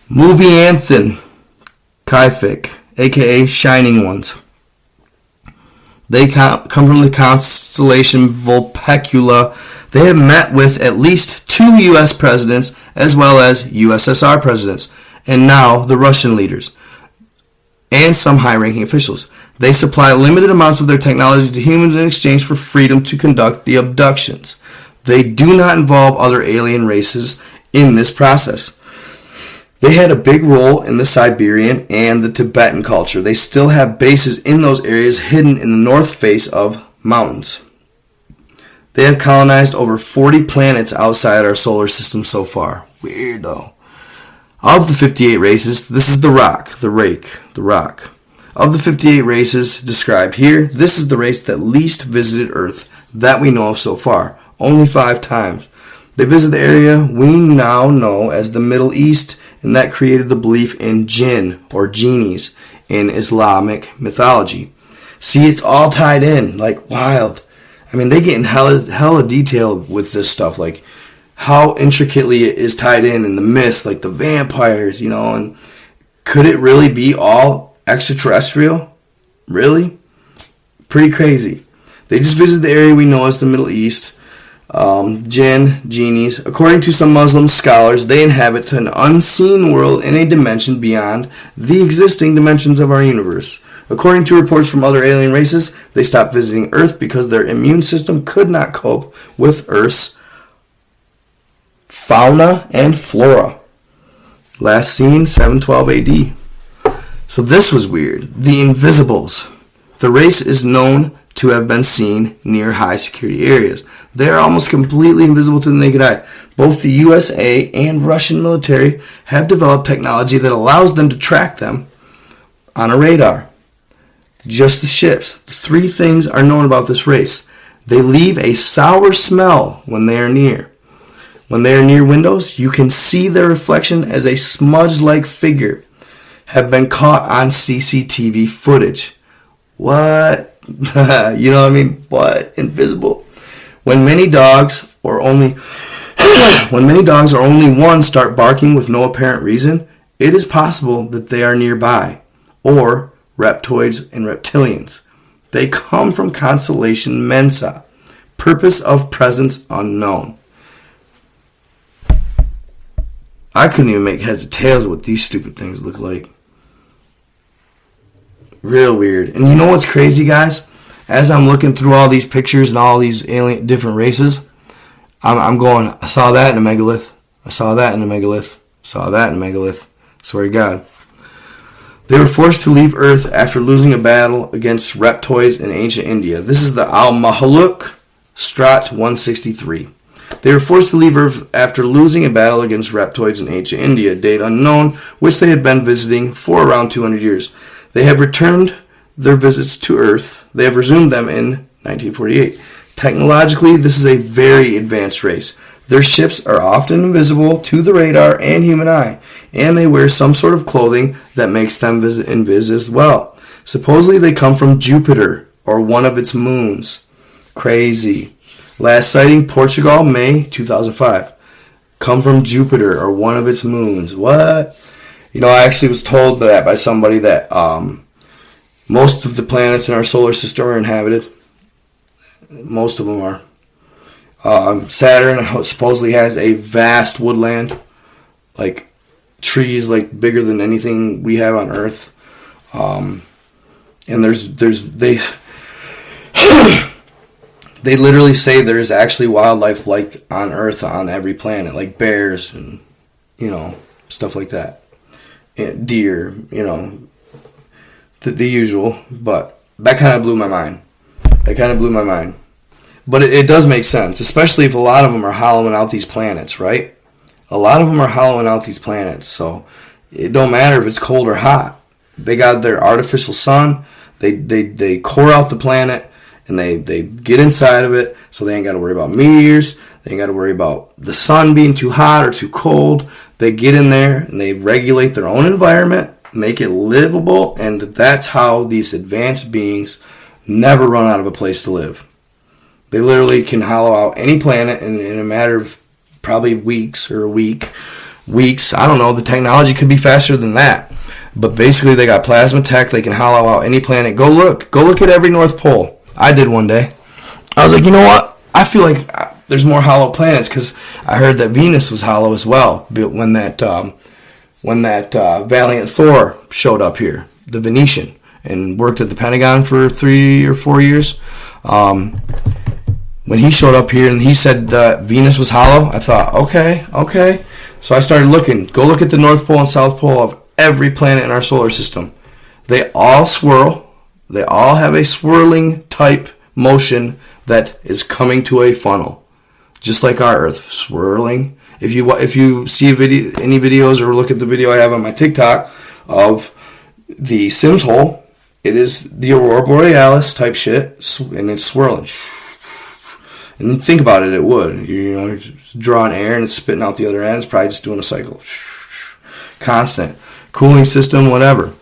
Movie Kaifik, aka Shining Ones. They come from the constellation Vulpecula. They have met with at least 2 U.S. presidents as well as USSR presidents, and now the Russian leaders, and some high-ranking officials. They supply limited amounts of their technology to humans in exchange for freedom to conduct the abductions. They do not involve other alien races in this process. They had a big role in the Siberian and the Tibetan culture. They still have bases in those areas hidden in the north face of mountains. They have colonized over 40 planets outside our solar system so far. Weirdo. Of the 58 races, this is the rock. Of the 58 races described here, this is the race that least visited Earth that we know of so far. Only 5 times. They visit the area we now know as the Middle East, and that created the belief in jinn, or genies, in Islamic mythology. See, it's all tied in, like wild. I mean, they get in hella detail with this stuff, like how intricately it is tied in the myths, like the vampires, and could it really be all extraterrestrial? Really? Pretty crazy. They just visit the area we know as the Middle East. Jinn, genies. According to some Muslim scholars, they inhabit an unseen world in a dimension beyond the existing dimensions of our universe. According to reports from other alien races, they stopped visiting Earth because their immune system could not cope with Earth's fauna and flora. Last seen 712 AD. So this was weird. The Invisibles. The race is known to have been seen near high security areas. They are almost completely invisible to the naked eye. Both the USA and Russian military have developed technology that allows them to track them on a radar. Just the ships. 3 things are known about this race. They leave a sour smell when they are near. When they are near windows, you can see their reflection as a smudge-like figure have been caught on CCTV footage. What? You know what I mean? What? Invisible. When many dogs or only one start barking with no apparent reason, it is possible that they are nearby, or reptoids and reptilians. They come from constellation Mensa. Purpose of presence unknown. I couldn't even make heads or tails of what these stupid things look like. Real weird. And you know what's crazy, guys? As I'm looking through all these pictures and all these alien different races, I'm going, I saw that in a megalith. I saw that in a megalith. Saw that in a megalith. Swear to God. They were forced to leave Earth after losing a battle against reptoids in ancient India. This is the Al-Mahluk Strat 163. They were forced to leave Earth after losing a battle against reptoids in ancient India, date unknown, which they had been visiting for around 200 years. They have returned their visits to Earth. They have resumed them in 1948. Technologically, this is a very advanced race. Their ships are often invisible to the radar and human eye, and they wear some sort of clothing that makes them invis as well. Supposedly, they come from Jupiter or one of its moons. Crazy. Last sighting, Portugal, May 2005. Come from Jupiter or one of its moons. What? You know, I actually was told that by somebody that most of the planets in our solar system are inhabited. Most of them are. Saturn supposedly has a vast woodland, like trees like bigger than anything we have on Earth. And they they literally say there is actually wildlife like on Earth on every planet, like bears and, you know, stuff like that. And deer, you know, the usual. But that kind of blew my mind. But it does make sense, especially if a lot of them are hollowing out these planets, right? A lot of them are hollowing out these planets, so it don't matter if it's cold or hot. They got their artificial sun. They core out the planet, and they get inside of it, so they ain't got to worry about meteors. They ain't got to worry about the sun being too hot or too cold. They get in there, and they regulate their own environment, make it livable, and that's how these advanced beings never run out of a place to live. They literally can hollow out any planet in a matter of probably weeks or a week. Weeks. I don't know. The technology could be faster than that. But basically, they got plasma tech. They can hollow out any planet. Go look. Go look at every North Pole. I did one day. I was like, you know what? I feel like there's more hollow planets because I heard that Venus was hollow as well. When that Valiant Thor showed up here, the Venetian, and worked at the Pentagon for 3 or 4 years. When he showed up here and he said that Venus was hollow, I thought, okay. So I started looking. Go look at the North Pole and South Pole of every planet in our solar system. They all swirl. They all have a swirling type motion that is coming to a funnel, just like our Earth, swirling. If you see any videos or look at the video I have on my TikTok of the Sims hole, it is the Aurora Borealis type shit, and it's swirling. And think about it, it would. You know, it's drawing air and it's spitting out the other end. It's probably just doing a cycle. Constant. Cooling system, whatever.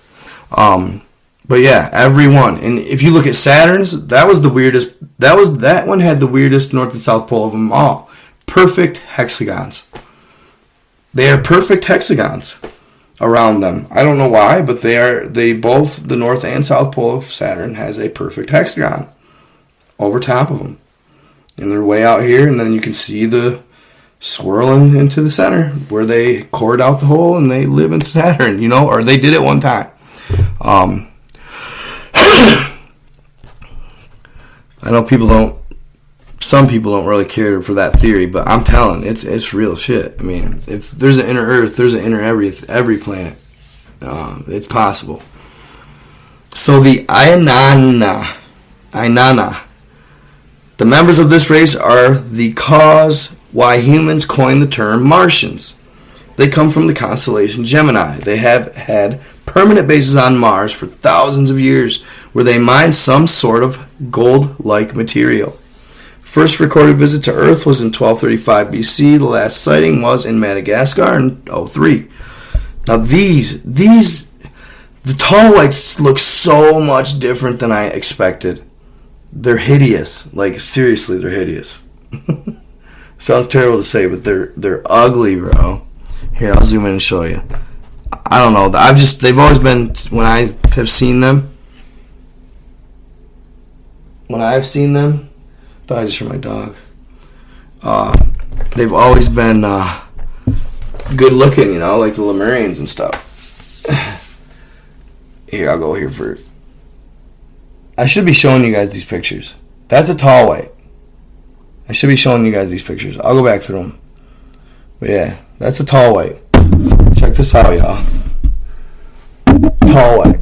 But yeah, every one. And if you look at Saturn's, that was the weirdest. That one had the weirdest north and south pole of them all. Perfect hexagons. They are perfect hexagons around them. I don't know why, but they both, the north and south pole of Saturn has a perfect hexagon over top of them. And they're way out here, and then you can see the swirling into the center where they cored out the hole and they live in Saturn, you know, or they did it one time. I know some people don't really care for that theory, but I'm telling, it's real shit. I mean, if there's an inner Earth, there's an inner every planet. It's possible. So the Ainana. The members of this race are the cause why humans coined the term Martians. They come from the constellation Gemini. They have had permanent bases on Mars for thousands of years where they mine some sort of gold-like material. First recorded visit to Earth was in 1235 BC. The last sighting was in Madagascar in 03. Now the tall whites look so much different than I expected. They're hideous. Like, seriously, they're hideous. Sounds terrible to say, but they're ugly, bro. Here, I'll zoom in and show you. I don't know. They've always been, when I have seen them, I thought I just heard my dog. They've always been good looking, you know, like the Lemurians and stuff. Here, I'll go here first. I should be showing you guys these pictures. That's a tall white. I should be showing you guys these pictures. I'll go back through them. But yeah, that's a tall white. Check this out, y'all. Tall white.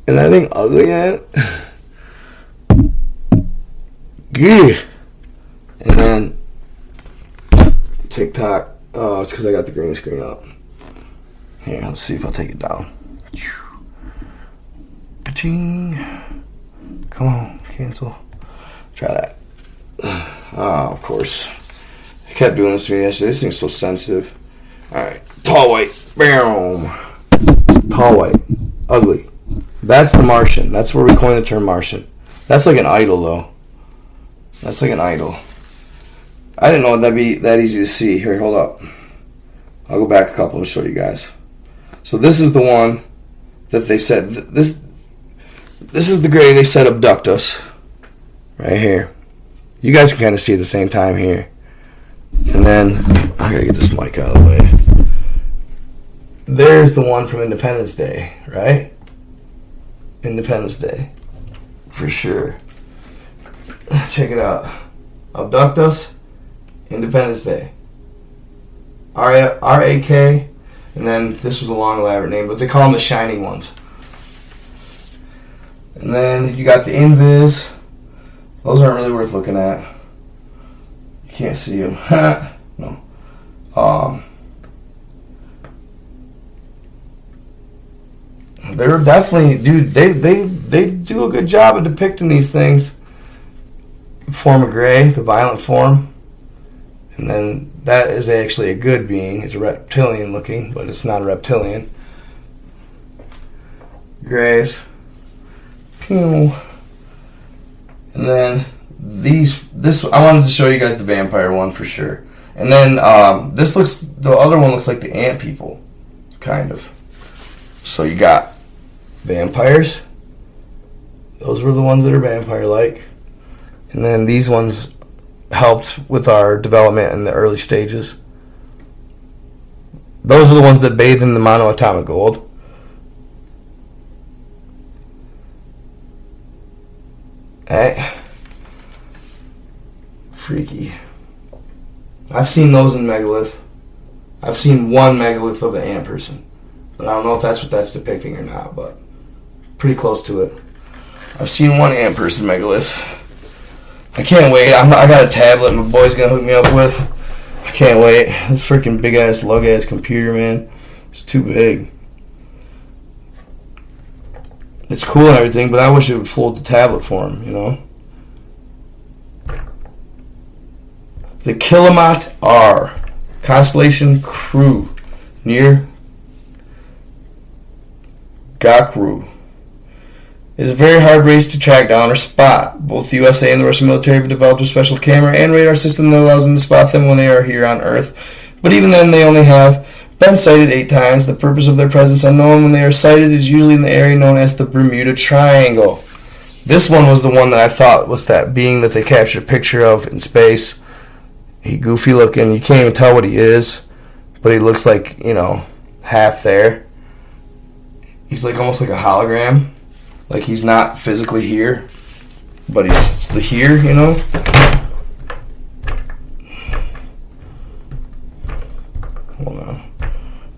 And that thing ugly at it. Yeah. And then TikTok. Oh, it's because I got the green screen up. Here, let's see if I'll take it down. Ka-ching. Come on, cancel. Try that. Oh, of course. I kept doing this to me yesterday. This thing's so sensitive. Alright. Tall white. Bam. Tall white. Ugly. That's the Martian. That's where we coined the term Martian. That's like an idol, though. That's like an idol. I didn't know that'd be that easy to see. Here, hold up. I'll go back a couple and show you guys. So this is the one that they said, this is the gray they said abduct us. Right here. You guys can kind of see at the same time here. And then, I gotta get this mic out of the way. There's the one from Independence Day, right? Independence Day. For sure. Check it out. Abduct us. Independence Day. R-A-K. And then this was a long elaborate name, but they call them the shiny ones. And then you got the Invis. Those aren't really worth looking at. You can't see them. No. They're definitely, dude, they do a good job of depicting these things. Form of gray, the violent form. And then that is actually a good being. It's a reptilian looking, but it's not a reptilian. Grays. Pew. And then this I wanted to show you guys the vampire one for sure. And then the other one looks like the ant people, kind of. So you got vampires. Those were the ones that are vampire-like. And then these ones helped with our development in the early stages. Those are the ones that bathe in the monoatomic gold. Hey. Freaky. I've seen those in megalith. I've seen one megalith of the ant person. But I don't know if that's what that's depicting or not, but pretty close to it. I've seen one ant person megalith. I can't wait. I got a tablet my boy's going to hook me up with. I can't wait. This freaking big-ass, lug-ass computer, man. It's too big. It's cool and everything, but I wish it would fold the tablet for him, you know? The Kilomat R. Constellation Crew. Near Gakru. It's a very hard race to track down or spot. Both the USA and the Russian military have developed a special camera and radar system that allows them to spot them when they are here on Earth. But even then, they only have been sighted 8 times. The purpose of their presence unknown. When they are sighted is usually in the area known as the Bermuda Triangle. This one was the one that I thought was that being that they captured a picture of in space. He goofy looking. You can't even tell what he is, but he looks like, you know, half there. He's like almost like a hologram. Like he's not physically here, but he's here, you know? Hold on.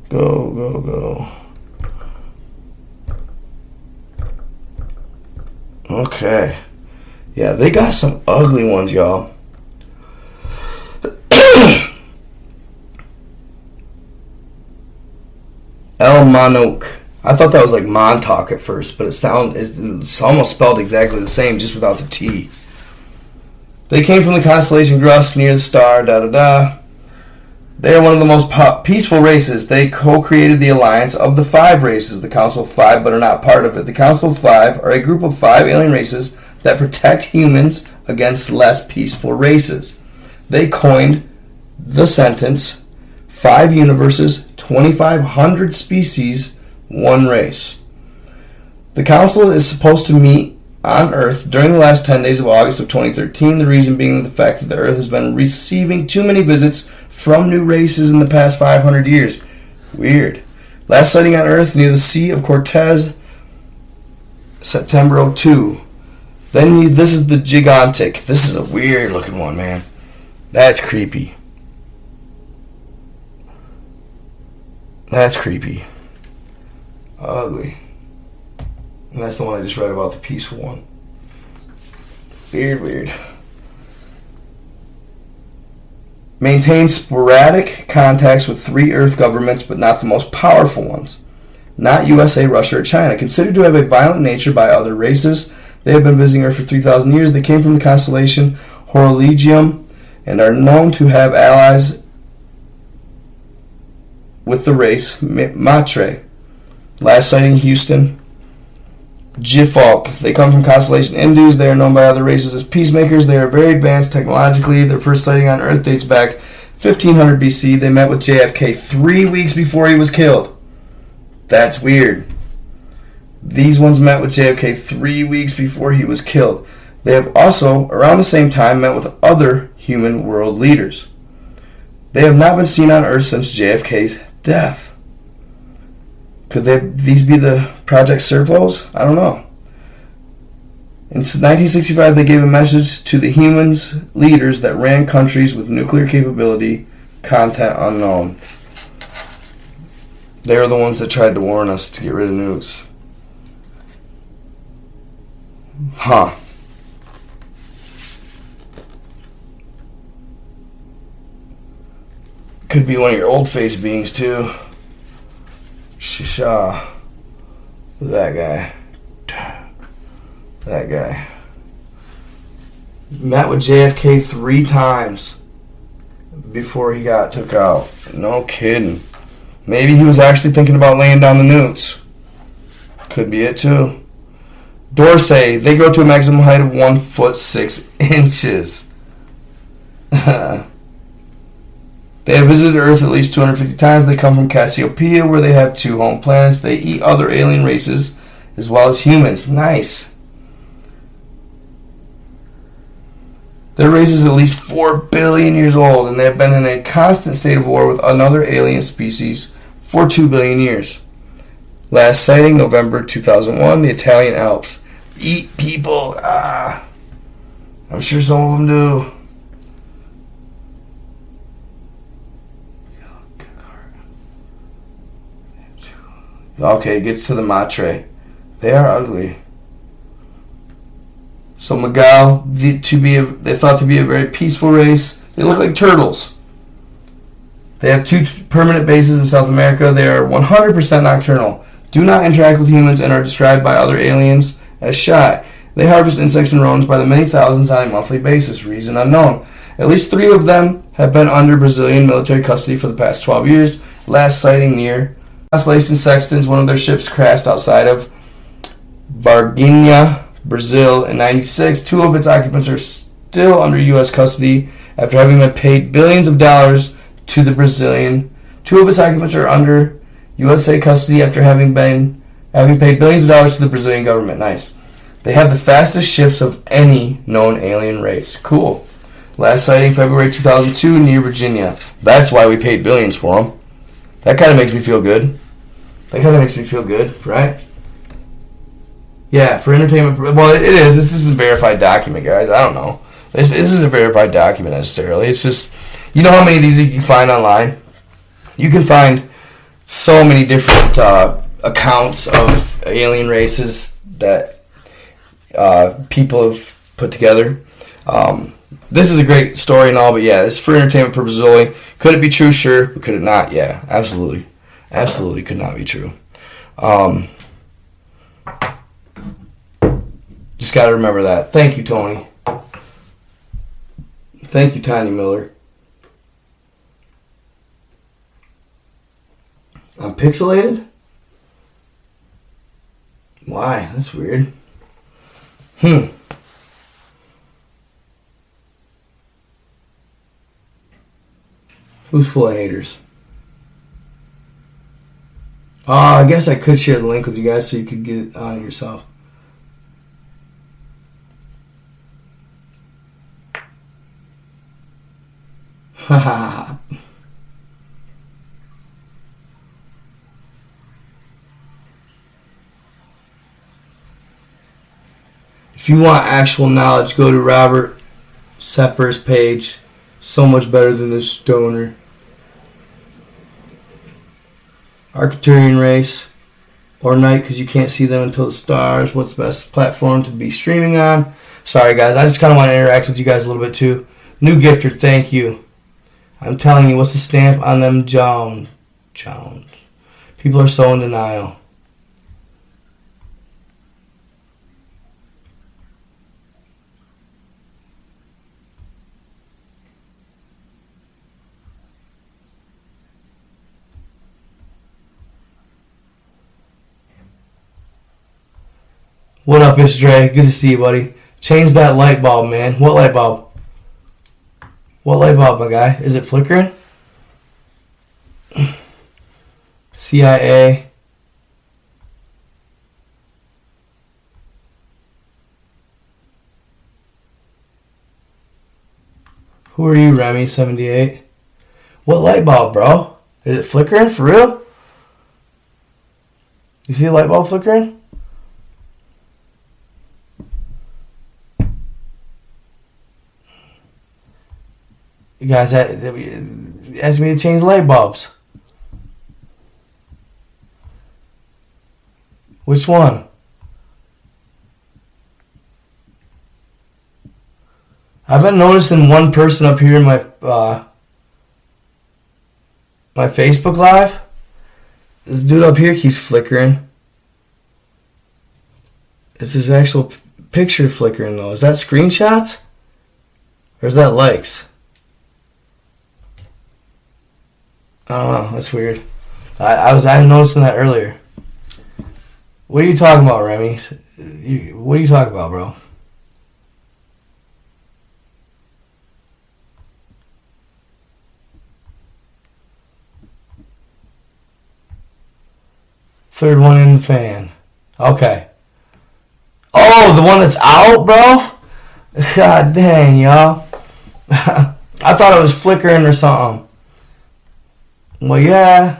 Go. Okay. Yeah, they got some ugly ones, y'all. El Manuk. I thought that was like Montauk at first, but it's almost spelled exactly the same, just without the T. They came from the constellation Grus near the star, They are one of the most peaceful races. They co-created the alliance of the 5 races, the Council of 5, but are not part of it. The Council of 5 are a group of 5 alien races that protect humans against less peaceful races. They coined the sentence, 5 universes, 2,500 species, 1 race. The Council is supposed to meet on Earth during the last 10 days of August of 2013, the reason being the fact that the Earth has been receiving too many visits from new races in the past 500 years. Weird. Last sighting on Earth near the Sea of Cortez, September 02. Then this is the Gigantic. This is a weird looking one, man. That's creepy. That's creepy. Ugly. And that's the one I just read about, the peaceful one. Weird. Maintains sporadic contacts with 3 Earth governments, but not the most powerful ones. Not USA, Russia, or China. Considered to have a violent nature by other races. They have been visiting Earth for 3,000 years. They came from the constellation Horologium and are known to have allies with the race Matre. Last sighting, Houston. Jifalk. They come from constellation Indus. They are known by other races as peacemakers. They are very advanced technologically. Their first sighting on Earth dates back 1500 BC. They met with JFK 3 weeks before he was killed. That's weird. These ones met with JFK 3 weeks before he was killed. They have also, around the same time, met with other human world leaders. They have not been seen on Earth since JFK's death. Could these be the Project Servos? I don't know. In 1965, they gave a message to the humans leaders that ran countries with nuclear capability, content unknown. They were the ones that tried to warn us to get rid of nukes. Huh. Could be one of your old face beings, too. Shisha. That guy. That guy. Met with JFK 3 times before he got took out. No kidding. Maybe he was actually thinking about laying down the nukes. Could be it too. Dorsey. They grow to a maximum height of 1 foot 6 inches. They have visited Earth at least 250 times. They come from Cassiopeia, where they have 2 home planets. They eat other alien races as well as humans. Nice. Their race is at least 4 billion years old, and they have been in a constant state of war with another alien species for 2 billion years. Last sighting, November 2001, the Italian Alps. Eat people. I'm sure some of them do. Okay, it gets to the Matre. They are ugly. So Magal, they thought to be a very peaceful race. They look like turtles. They have 2 permanent bases in South America. They are 100% nocturnal, do not interact with humans, and are described by other aliens as shy. They harvest insects and rodents by the many thousands on a monthly basis. Reason unknown. At least 3 of them have been under Brazilian military custody for the past 12 years. Last sighting near Constellation Sextans. One of their ships crashed outside of Varginha, Brazil in 96. 2 of its occupants are still under U.S. custody after having been paid billions of dollars to the Brazilian. 2 of its occupants are under USA custody after having paid billions of dollars to the Brazilian government. Nice. They have the fastest ships of any known alien race. Cool. Last sighting February 2002 near Virginia. That's why we paid billions for them. That kind of makes me feel good. Right? Yeah, for entertainment. Well, it is. This is a verified document, guys. I don't know. This is a verified document necessarily. It's just, you know how many of these you can find online? You can find so many different accounts of alien races that people have put together. This is a great story and all, but yeah, it's for entertainment purposes only. Could it be true? Sure. But could it not? Yeah, absolutely. Absolutely could not be true. Just got to remember that. Thank you, Tony. Thank you, Tanya Miller. I'm pixelated? Why? That's weird. Who's full of haters? I guess I could share the link with you guys so you could get it on yourself. Ha. If you want actual knowledge, go to Robert Sepper's page. So much better than this stoner. Arcturian race or night because you can't see them until the stars. What's the best platform to be streaming on? Sorry guys, I just kind of want to interact with you guys a little bit too. New gifter, thank you. I'm telling you, what's the stamp on them Jones? People are so in denial. What up, it's Dre? Good to see you, buddy. Change that light bulb, man. What light bulb? What light bulb, my guy? Is it flickering? CIA. Who are you, Remy78? What light bulb, bro? Is it flickering? For real? You see a light bulb flickering? You guys asked me to change light bulbs. Which one? I've been noticing one person up here in my my Facebook Live. This dude up here keeps flickering. Is his actual picture flickering though? Is that screenshots? Or is that likes? I don't know. That's weird. I was noticing that earlier. What are you talking about, Remy? What are you talking about, bro? Third one in the fan. Okay. Oh, the one that's out, bro? God dang, y'all. I thought it was flickering or something. Well, yeah.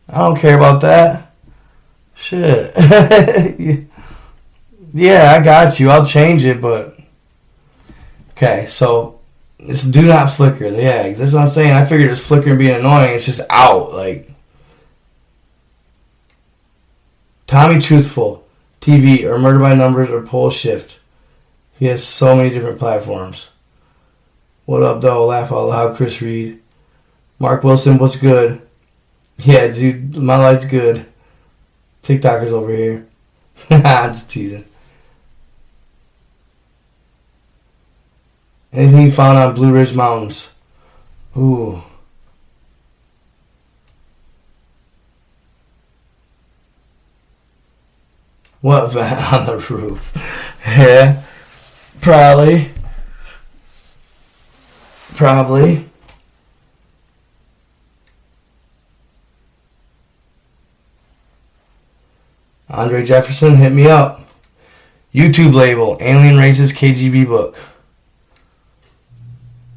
I don't care about that. Shit. Yeah, I got you. I'll change it, but... Okay, so... It's do not flicker. Yeah, that's what I'm saying. I figured it's flickering being annoying. It's just out. Like... Tommy Truthful. TV, or Murder by Numbers, or Pole Shift. He has so many different platforms. What up, though? Laugh out loud, Chris Reed. Mark Wilson, what's good? Yeah, dude, my light's good. TikTokers over here. I'm just teasing. Anything you found on Blue Ridge Mountains? Ooh. What vent on the roof? Yeah, probably. Andre Jefferson, hit me up. YouTube label, Alien Races KGB book.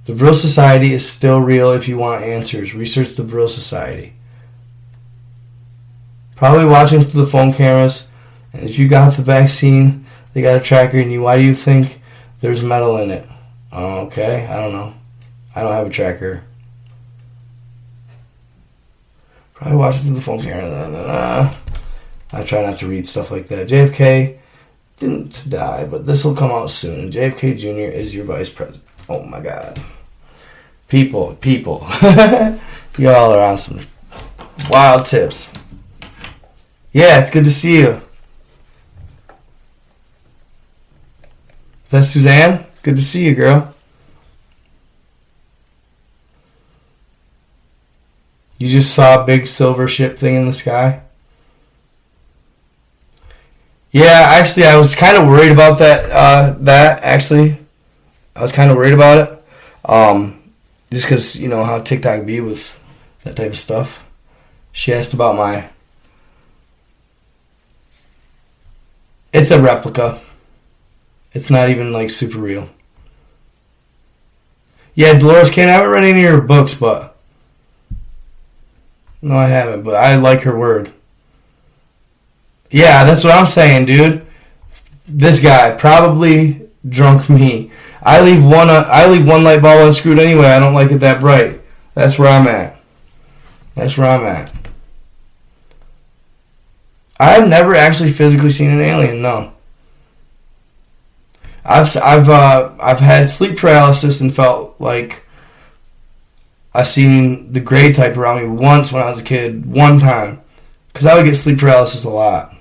The Vril Society is still real if you want answers. Research the Vril Society. Probably watching through the phone cameras. And if you got the vaccine, they got a tracker in you. Why do you think there's metal in it? Okay, I don't know. I don't have a tracker. Probably watching through the phone camera. I try not to read stuff like that. JFK didn't die, but this will come out soon. JFK Jr. is your vice president. Oh my God. People. Y'all are on some wild tips. Yeah, it's good to see you. Is that Suzanne? Good to see you, girl. You just saw a big silver ship thing in the sky? Yeah, actually, I was kind of worried about that. I was kind of worried about it. Just because, you know, how TikTok be with that type of stuff. She asked about my... It's a replica. It's not even, like, super real. Yeah, Dolores Kane, I haven't read any of her books, but... No, I haven't, but I like her word. Yeah, that's what I'm saying, dude. This guy, probably drunk me. I leave one light bulb unscrewed anyway. I don't like it that bright. That's where I'm at. I've never actually physically seen an alien. No. I've had sleep paralysis and felt like I seen the gray type around me once when I was a kid, one time. Because I would get sleep paralysis a lot.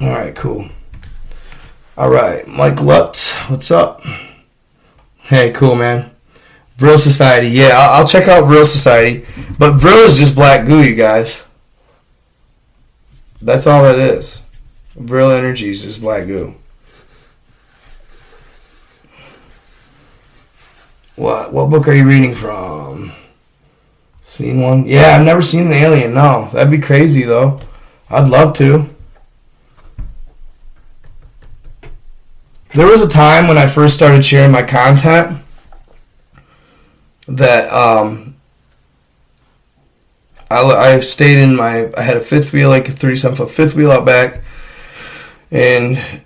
Alright, cool. Alright, Mike Lutz, what's up? Hey, cool, man. Vril Society, yeah, I'll check out Vril Society. But Vril is just black goo, you guys. That's all it is. Vril Energies is black goo. What book are you reading from? Seen one? Yeah, I've never seen The Alien, no. That'd be crazy, though. I'd love to. There was a time when I first started sharing my content that I stayed in I had a fifth wheel, like a 37-foot fifth wheel out back, and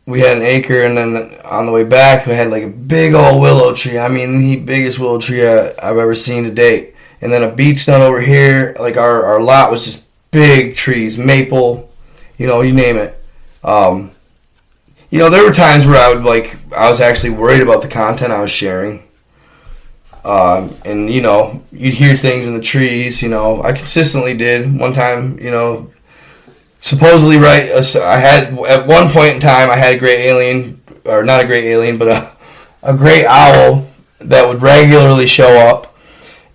we had an acre, and then on the way back we had like a big old willow tree. I mean, the biggest willow tree I've ever seen to date. And then a beech nut over here. Like our lot was just big trees, maple, you name it. There were times where I was actually worried about the content I was sharing. And you'd hear things in the trees, I consistently did. One time, supposedly, right, I had, at one point in time, I had a gray alien, or not a gray alien, but a gray owl that would regularly show up.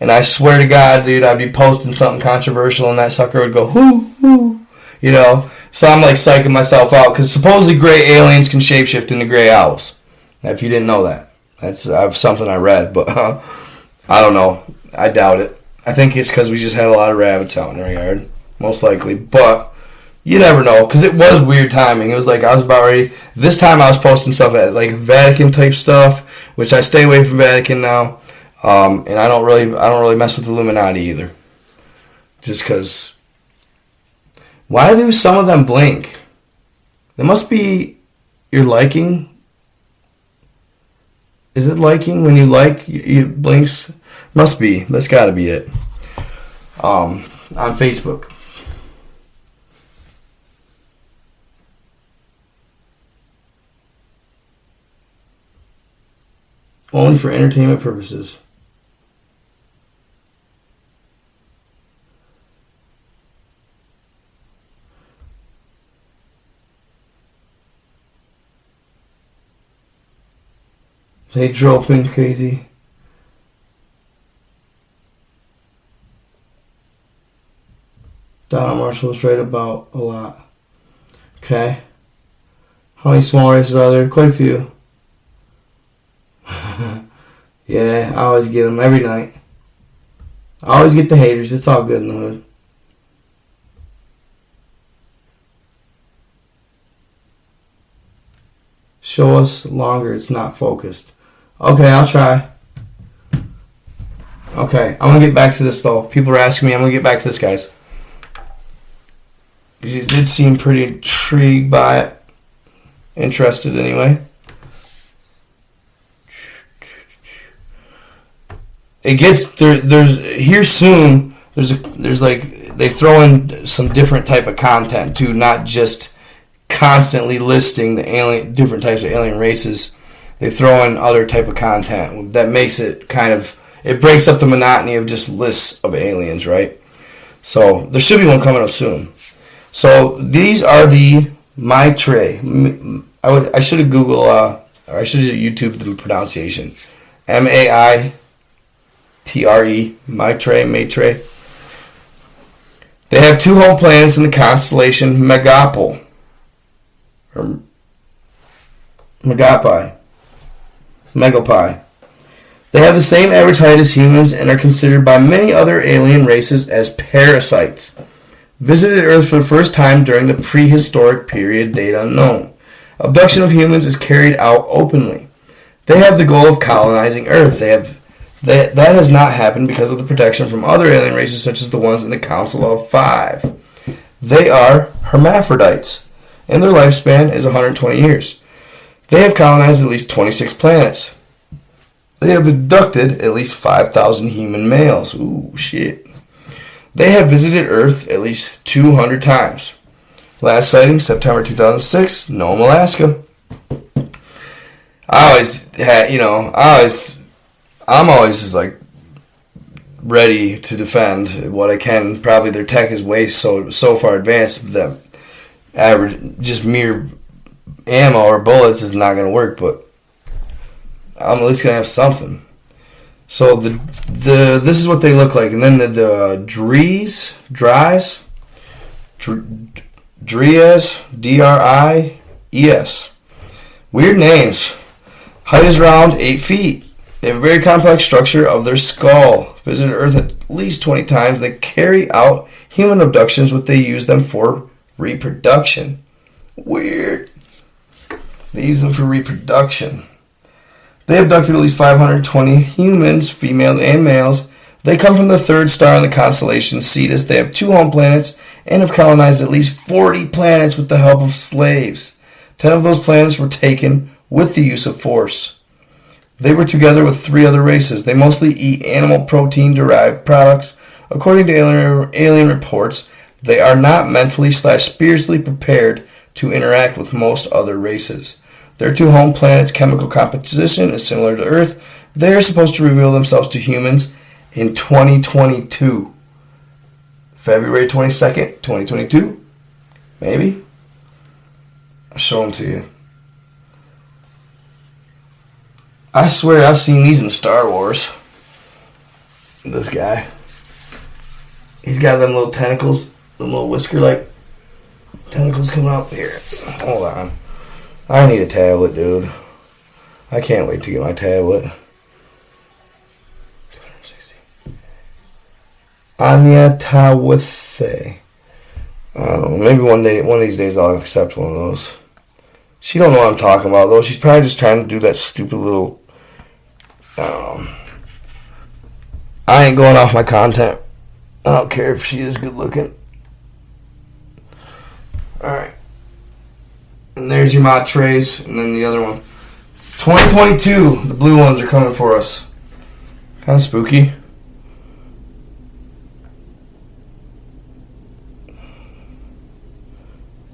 And I swear to God, dude, I'd be posting something controversial and that sucker would go, hoo, hoo, So I'm like psyching myself out, because supposedly gray aliens can shapeshift into gray owls. If you didn't know that. That's something I read, but I don't know. I doubt it. I think it's because we just had a lot of rabbits out in our yard, most likely. But you never know, because it was weird timing. It was like I was about ready. This time I was posting stuff at like Vatican type stuff, which I stay away from Vatican now, and I don't really mess with Illuminati either, just because. Why do some of them blink? It must be your liking. Is it liking when you like it blinks? Must be. That's got to be it. On Facebook. Only for entertainment purposes. They drove me crazy. Donna Marshall was right about a lot. Okay. How many small races are there? Quite a few. Yeah, I always get them every night. I always get the haters. It's all good in the hood. Show us longer. It's not focused. Okay, I'll try. Okay, I'm going to get back to this, though. People are asking me. I'm going to get back to this, guys. You did seem pretty intrigued by it. Interested, anyway. It gets... There's here soon, there's like... They throw in some different type of content, too. Not just constantly listing the different types of alien races. They throw in other type of content that makes it kind of, it breaks up the monotony of just lists of aliens, right? So there should be one coming up soon. So these are the Maitre. I should have Googled, or I should have YouTubed the pronunciation. Maitre, Maitre. They have two home planets in the constellation Megapi. They have the same average height as humans and are considered by many other alien races as parasites. Visited Earth for the first time during the prehistoric period, date unknown. Abduction of humans is carried out openly. They have the goal of colonizing Earth. That has not happened because of the protection from other alien races such as the ones in the Council of Five. They are hermaphrodites, and their lifespan is 120 years. They have colonized at least 26 planets. They have abducted at least 5,000 human males. Ooh, shit. They have visited Earth at least 200 times. Last sighting, September 2006, Nome, Alaska. I always had, I'm always like ready to defend what I can. Probably their tech is way so far advanced that average, just mere ammo or bullets is not going to work, but I'm at least going to have something. So this is what they look like. And then the Dries, D-R-I-E-S. Weird names. Height is around 8 feet. They have a very complex structure of their skull. Visited Earth at least 20 times. They carry out human abductions, what they use them for reproduction. Weird. They use them for reproduction. They abducted at least 520 humans, females and males. They come from the third star in the constellation Cetus. They have 2 home planets and have colonized at least 40 planets with the help of slaves. 10 of those planets were taken with the use of force. They were together with 3 other races. They mostly eat animal protein-derived products. According to alien reports, they are not mentally/spiritually prepared to interact with most other races. Their 2 home planets' chemical composition is similar to Earth. They are supposed to reveal themselves to humans in 2022. February 22nd, 2022? Maybe? I'll show them to you. I swear I've seen these in Star Wars. This guy. He's got them little tentacles, the little whisker-like tentacles coming out here. Hold on. I need a tablet, dude. I can't wait to get my tablet. Anya Tawithe. Maybe one of these days I'll accept one of those. She don't know what I'm talking about, though. She's probably just trying to do that stupid little... I ain't going off my content. I don't care if she is good looking. Alright. And there's your mod trays, and then the other one. 2022, the blue ones are coming for us. Kind of spooky.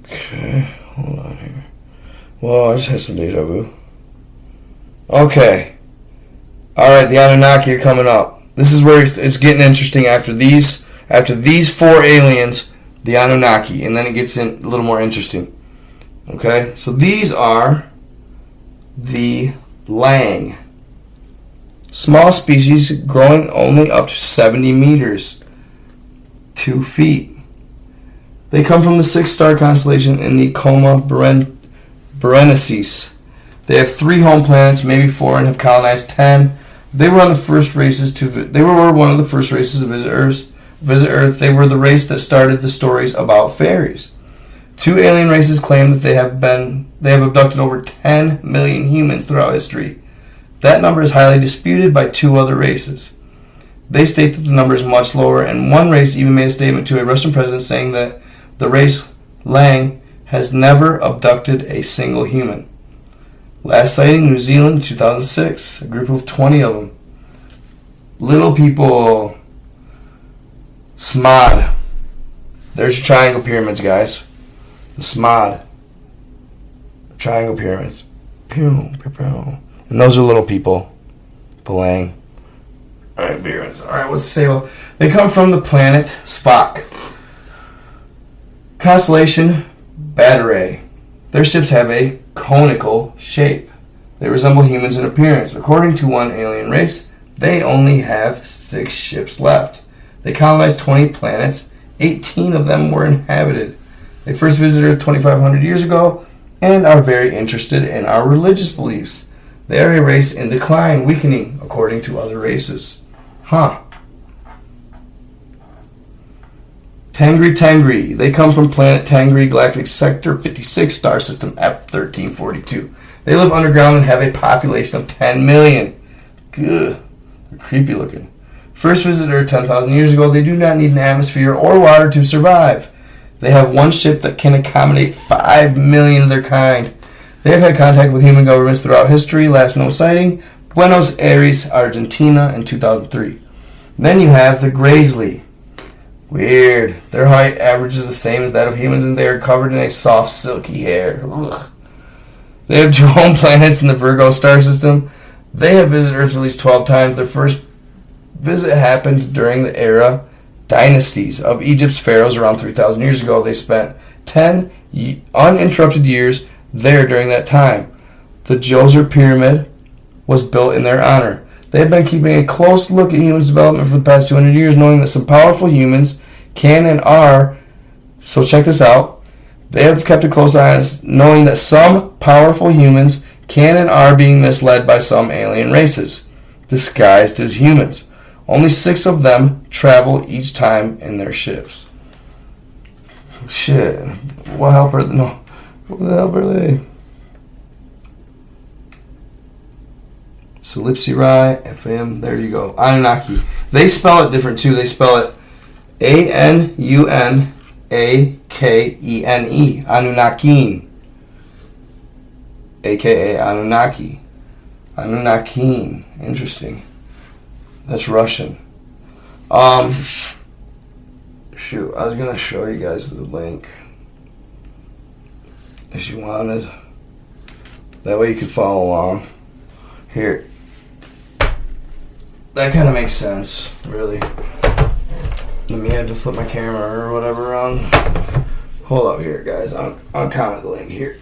Okay, hold on here. Well, I just had some deja vu. Okay. Alright, the Anunnaki are coming up. This is where it's getting interesting after these 4 aliens, the Anunnaki, and then it gets a little more interesting. Okay, so these are the Lang. Small species growing only up to 70 meters, 2 feet. They come from the 6th star constellation in the Coma Berenices. They have 3 home planets, maybe 4, and have colonized 10. They were one of the first races to visit Earth. They were the race that started the stories about fairies. 2 alien races claim that they have abducted over 10 million humans throughout history. That number is highly disputed by 2 other races. They state that the number is much lower, and one race even made a statement to a Russian president saying that the race Lang has never abducted a single human. Last sighting, New Zealand, 2006. A group of 20 of them. Little people. SMOD. There's your triangle pyramids, guys. SMOD. Triangle pyramids. Pew, pew, pew. And those are little people. Palang. Alright, pyramids. Alright, what's the say? Well, they come from the planet Spock. Constellation Batterae. Their ships have a conical shape. They resemble humans in appearance. According to one alien race, they only have 6 ships left. They colonized 20 planets. 18 of them were inhabited. They first visited Earth 2,500 years ago and are very interested in our religious beliefs. They are a race in decline, weakening, according to other races. Tengri. They come from planet Tengri, Galactic Sector 56, Star System F1342. They live underground and have a population of 10 million. Good. They're creepy looking. First visited Earth 10,000 years ago. They do not need an atmosphere or water to survive. They have 1 ship that can accommodate 5 million of their kind. They have had contact with human governments throughout history. Last known sighting, Buenos Aires, Argentina in 2003. Then you have the Graysley. Weird. Their height averages the same as that of humans, and they are covered in a soft, silky hair. Ugh. They have 2 home planets in the Virgo star system. They have visited Earth at least 12 times. Their first visit happened during the era dynasties of Egypt's pharaohs around 3,000 years ago. They spent 10 uninterrupted years there during that time. The Djoser Pyramid was built in their honor. They have been keeping a close look at humans' development for the past 200 years, knowing that some powerful humans can and are. So check this out. They have kept a close eye on us, knowing that some powerful humans can and are being misled by some alien races, disguised as humans. Only 6 of them travel each time in their ships. Shit. What help are they? No. What the hell are they? Solipsiri, FM, there you go. Anunnaki. They spell it different too. They spell it Anunnakene. Anunnakeen. AKA Anunnaki. Anunnakeen. Interesting. That's Russian. Shoot, I was gonna show you guys the link if you wanted. That way you could follow along. Here. That kind of makes sense, really. Let me have to flip my camera or whatever around. Hold up here, guys. I'll comment the link here.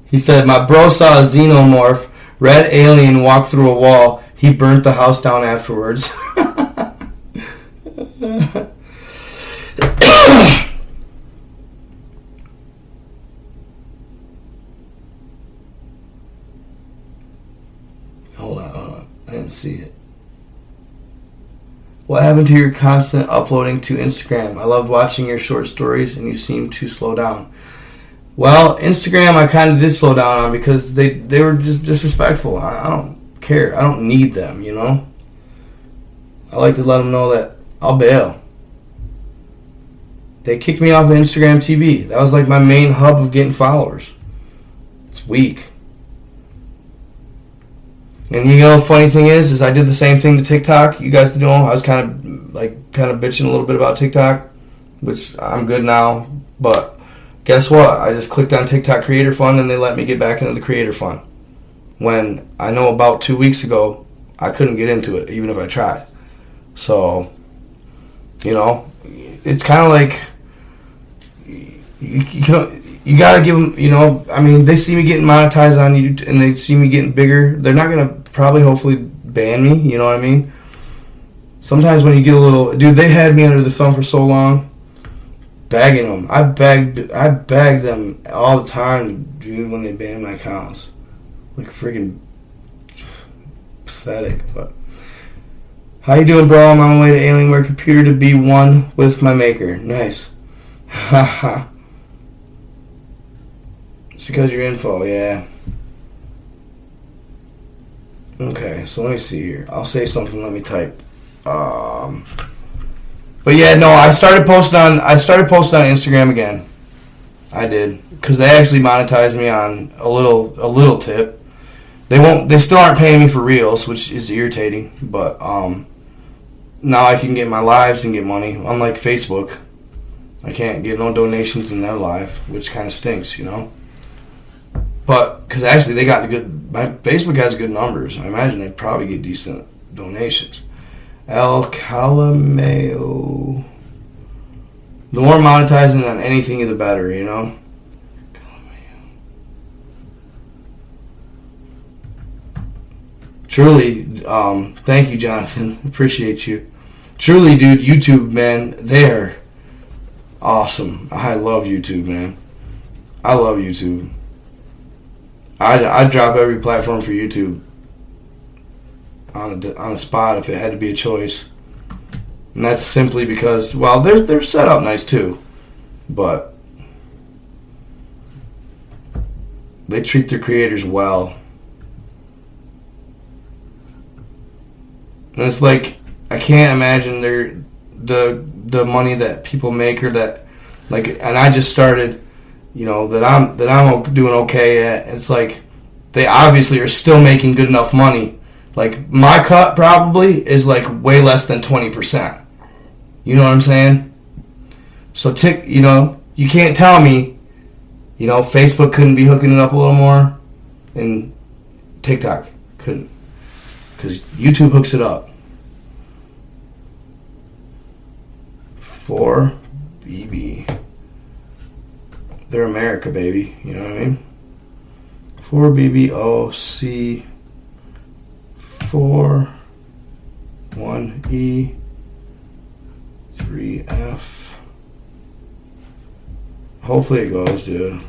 He said, my bro saw a xenomorph, red alien walk through a wall. He burnt the house down afterwards. Hold on. I didn't see it. What happened to your constant uploading to Instagram? I loved watching your short stories and you seem to slow down. Well, Instagram I kind of did slow down on because they were just disrespectful. I don't care. I don't need them, you know? I like to let them know that I'll bail. They kicked me off of Instagram TV. That was like my main hub of getting followers. It's weak. And you know, funny thing is I did the same thing to TikTok. You guys know I was kind of bitching a little bit about TikTok, which I'm good now. But guess what? I just clicked on TikTok Creator Fund and they let me get back into the Creator Fund. When I know about 2 weeks ago, I couldn't get into it even if I tried. So, you know, it's kind of like you gotta give them, you know, I mean, they see me getting monetized on YouTube and they see me getting bigger. They're not gonna probably hopefully ban me, you know what I mean? Sometimes when you get a little, dude, they had me under the thumb for so long, begging them. I begged them all the time, dude, when they banned my accounts. Like freaking pathetic. But how you doing, bro? I'm on my way to Alienware Computer to be one with my maker. Nice. Haha. It's because your info, yeah. Okay, so let me see here. I'll say something. Let me type. But yeah, no. I started posting on Instagram again. I did because they actually monetized me on a little tip. They still aren't paying me for reels, which is irritating. But now I can get my lives and get money. Unlike Facebook, I can't get no donations in their live, which kind of stinks, you know. But because actually they got Facebook has good numbers. I imagine they probably get decent donations. El Calameo. The more monetizing on anything, the better, you know. Truly, thank you, Jonathan. Appreciate you. Truly, dude, YouTube, man, they're awesome. I love YouTube, man. I love YouTube. I'd drop every platform for YouTube on the spot if it had to be a choice. And that's simply because, well, they're set up nice too, but they treat their creators well. And it's like I can't imagine the money that people make, or that, like, and I just started, you know, that I'm doing okay at. It's like they obviously are still making good enough money. Like, my cut probably is like way less than 20%. You know what I'm saying? So, you can't tell me, Facebook couldn't be hooking it up a little more, and TikTok couldn't. Because YouTube hooks it up. 4BB. They're America, baby. You know what I mean? 4BBOC 1E 3F. Hopefully it goes, dude.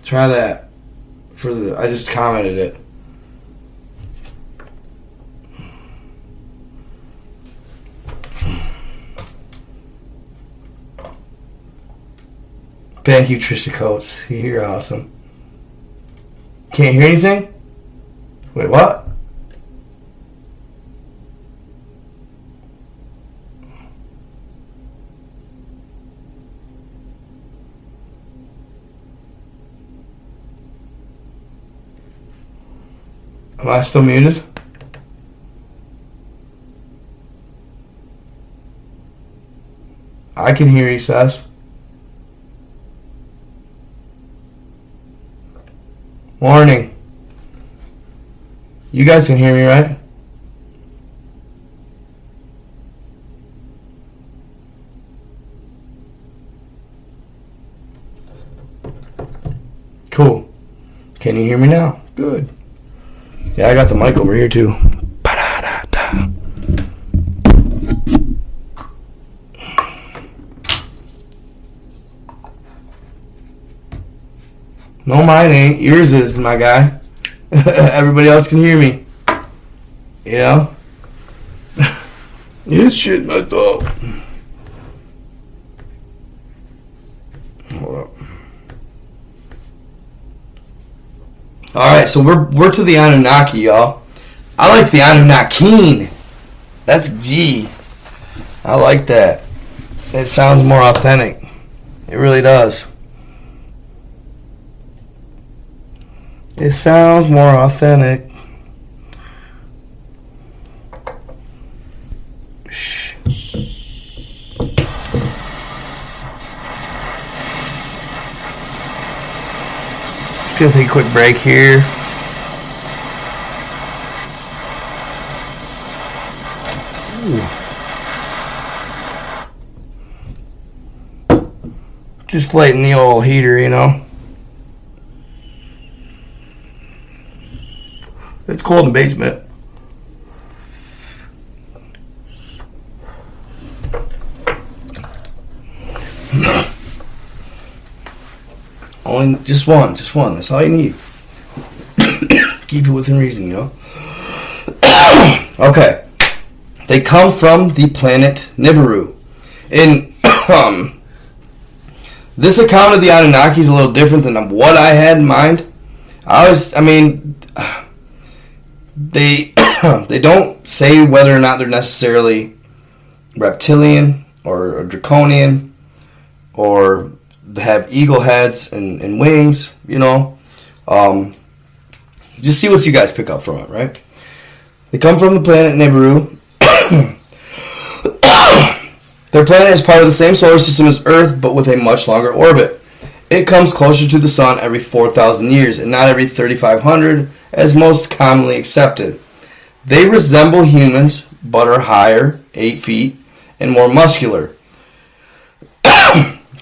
Try that. I just commented it. Thank you, Trisha Coates. You're awesome. Can't hear anything? Wait, what? Am I still muted? I can hear you, Seth. Morning. You guys can hear me, right? Cool. Can you hear me now? Good. Yeah, I got the mic over here too. Ba-da-da-da. No, mine ain't. Yours is, my guy. Everybody else can hear me. You know? It's shit my thought. Hold up. Alright, so we're to the Anunnaki, y'all. I like the Anunnaki. That's G. I like that. It sounds more authentic. It really does. It sounds more authentic. Shh. Just gonna take a quick break here. Ooh. Just lighting the old heater, you know. It's cold in the basement. Only just one. That's all you need. Keep it within reason, you know. Okay. They come from the planet Nibiru. In this account of the Anunnaki is a little different than what I had in mind. They don't say whether or not they're necessarily reptilian or draconian or have eagle heads and wings, you know. Just see what you guys pick up from it, right? They come from the planet Nibiru. Their planet is part of the same solar system as Earth, but with a much longer orbit. It comes closer to the Sun every 4,000 years, and not every 3,500, as most commonly accepted. They resemble humans, but are higher, 8 feet, and more muscular.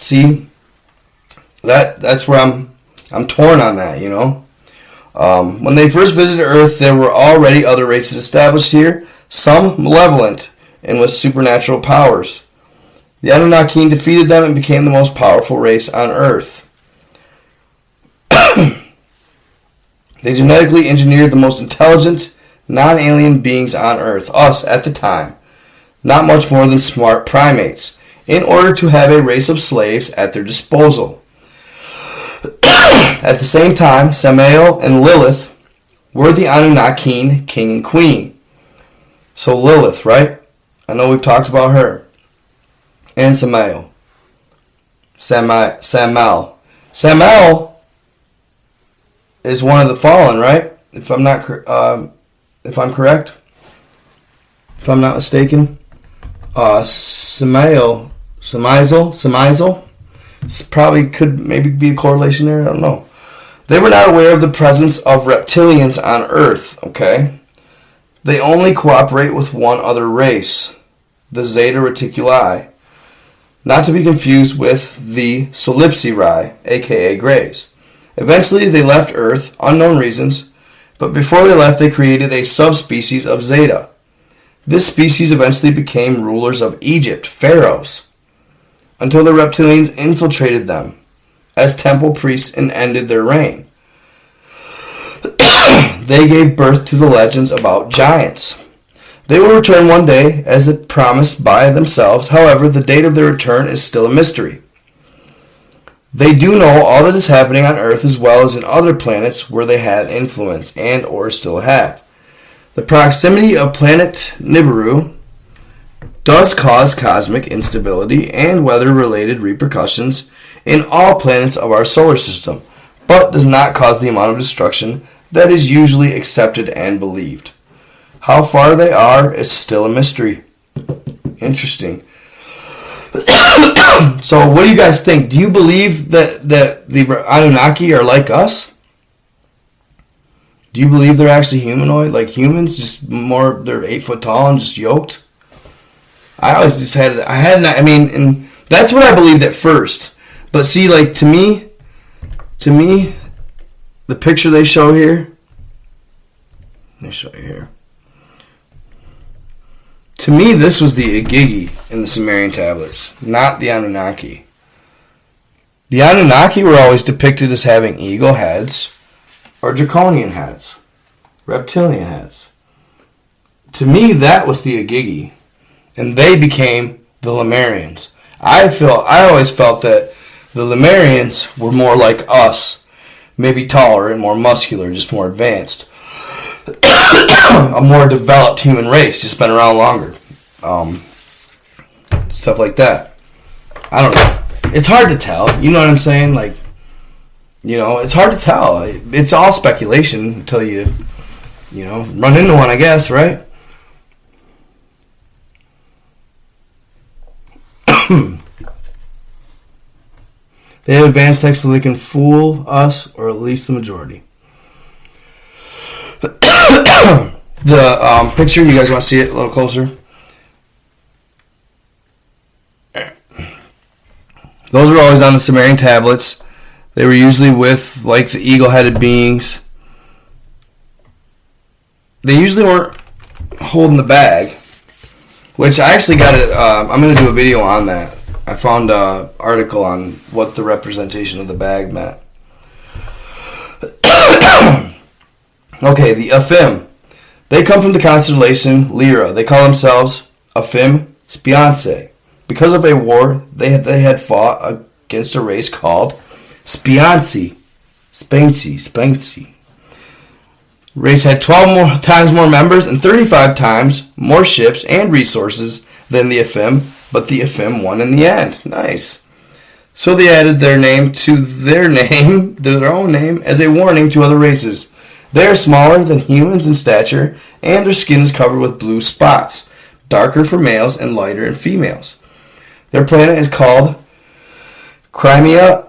See, that's where I'm torn on that, you know. When they first visited Earth, there were already other races established here, some malevolent and with supernatural powers. The Anunnaki defeated them and became the most powerful race on Earth. They genetically engineered the most intelligent, non-alien beings on Earth, us at the time, not much more than smart primates, in order to have a race of slaves at their disposal. At the same time, Samael and Lilith were the Anunnaki king and queen. So Lilith, right? I know we've talked about her. And Samael. Samael is one of the fallen, right? If I'm not, if I'm correct, if I'm not mistaken, Samizel, probably could maybe be a correlation there. I don't know. They were not aware of the presence of reptilians on Earth. Okay, they only cooperate with one other race, the Zeta Reticuli, not to be confused with the Solipsiri, aka Greys. Eventually, they left Earth, unknown reasons, but before they left, they created a subspecies of Zeta. This species eventually became rulers of Egypt, pharaohs, until the reptilians infiltrated them as temple priests and ended their reign. They gave birth to the legends about giants. They will return one day, as promised by themselves. However, the date of their return is still a mystery. They do know all that is happening on Earth as well as in other planets where they had influence and or still have. The proximity of planet Nibiru does cause cosmic instability and weather-related repercussions in all planets of our solar system, but does not cause the amount of destruction that is usually accepted and believed. How far they are is still a mystery. Interesting. So what do you guys think? Do you believe that the Anunnaki are like us? Do you believe they're actually humanoid, like humans, just more, they're 8 foot tall and just yoked? And that's what I believed at first. But see, like, to me, the picture they show here, let me show you here. To me, this was the Igigi in the Sumerian tablets, not the Anunnaki. The Anunnaki were always depicted as having eagle heads or draconian heads, reptilian heads. To me, that was the Igigi, and they became the Lemurians. I always felt that the Lemurians were more like us, maybe taller and more muscular, just more advanced. A more developed human race, just been around longer. Stuff like that. I don't know. It's hard to tell. You know what I'm saying? Like, you know, it's hard to tell. It's all speculation until you run into one, I guess, right? They have advanced tech so they can fool us, or at least the majority. The picture, you guys want to see it a little closer? Those were always on the Sumerian tablets. They were usually with, like, the eagle-headed beings. They usually weren't holding the bag, which I actually got it. I'm going to do a video on that. I found an article on what the representation of the bag meant. Okay, the Aphim. They come from the constellation Lyra. They call themselves Aphim Spianse. Because of a war they had fought against a race called Spiansi. Race had 12 times more members and 35 times more ships and resources than the Aphim, but the Aphim won in the end. Nice. So they added their name to their own name, as a warning to other races. They are smaller than humans in stature, and their skin is covered with blue spots, darker for males and lighter in females. Their planet is called Crimea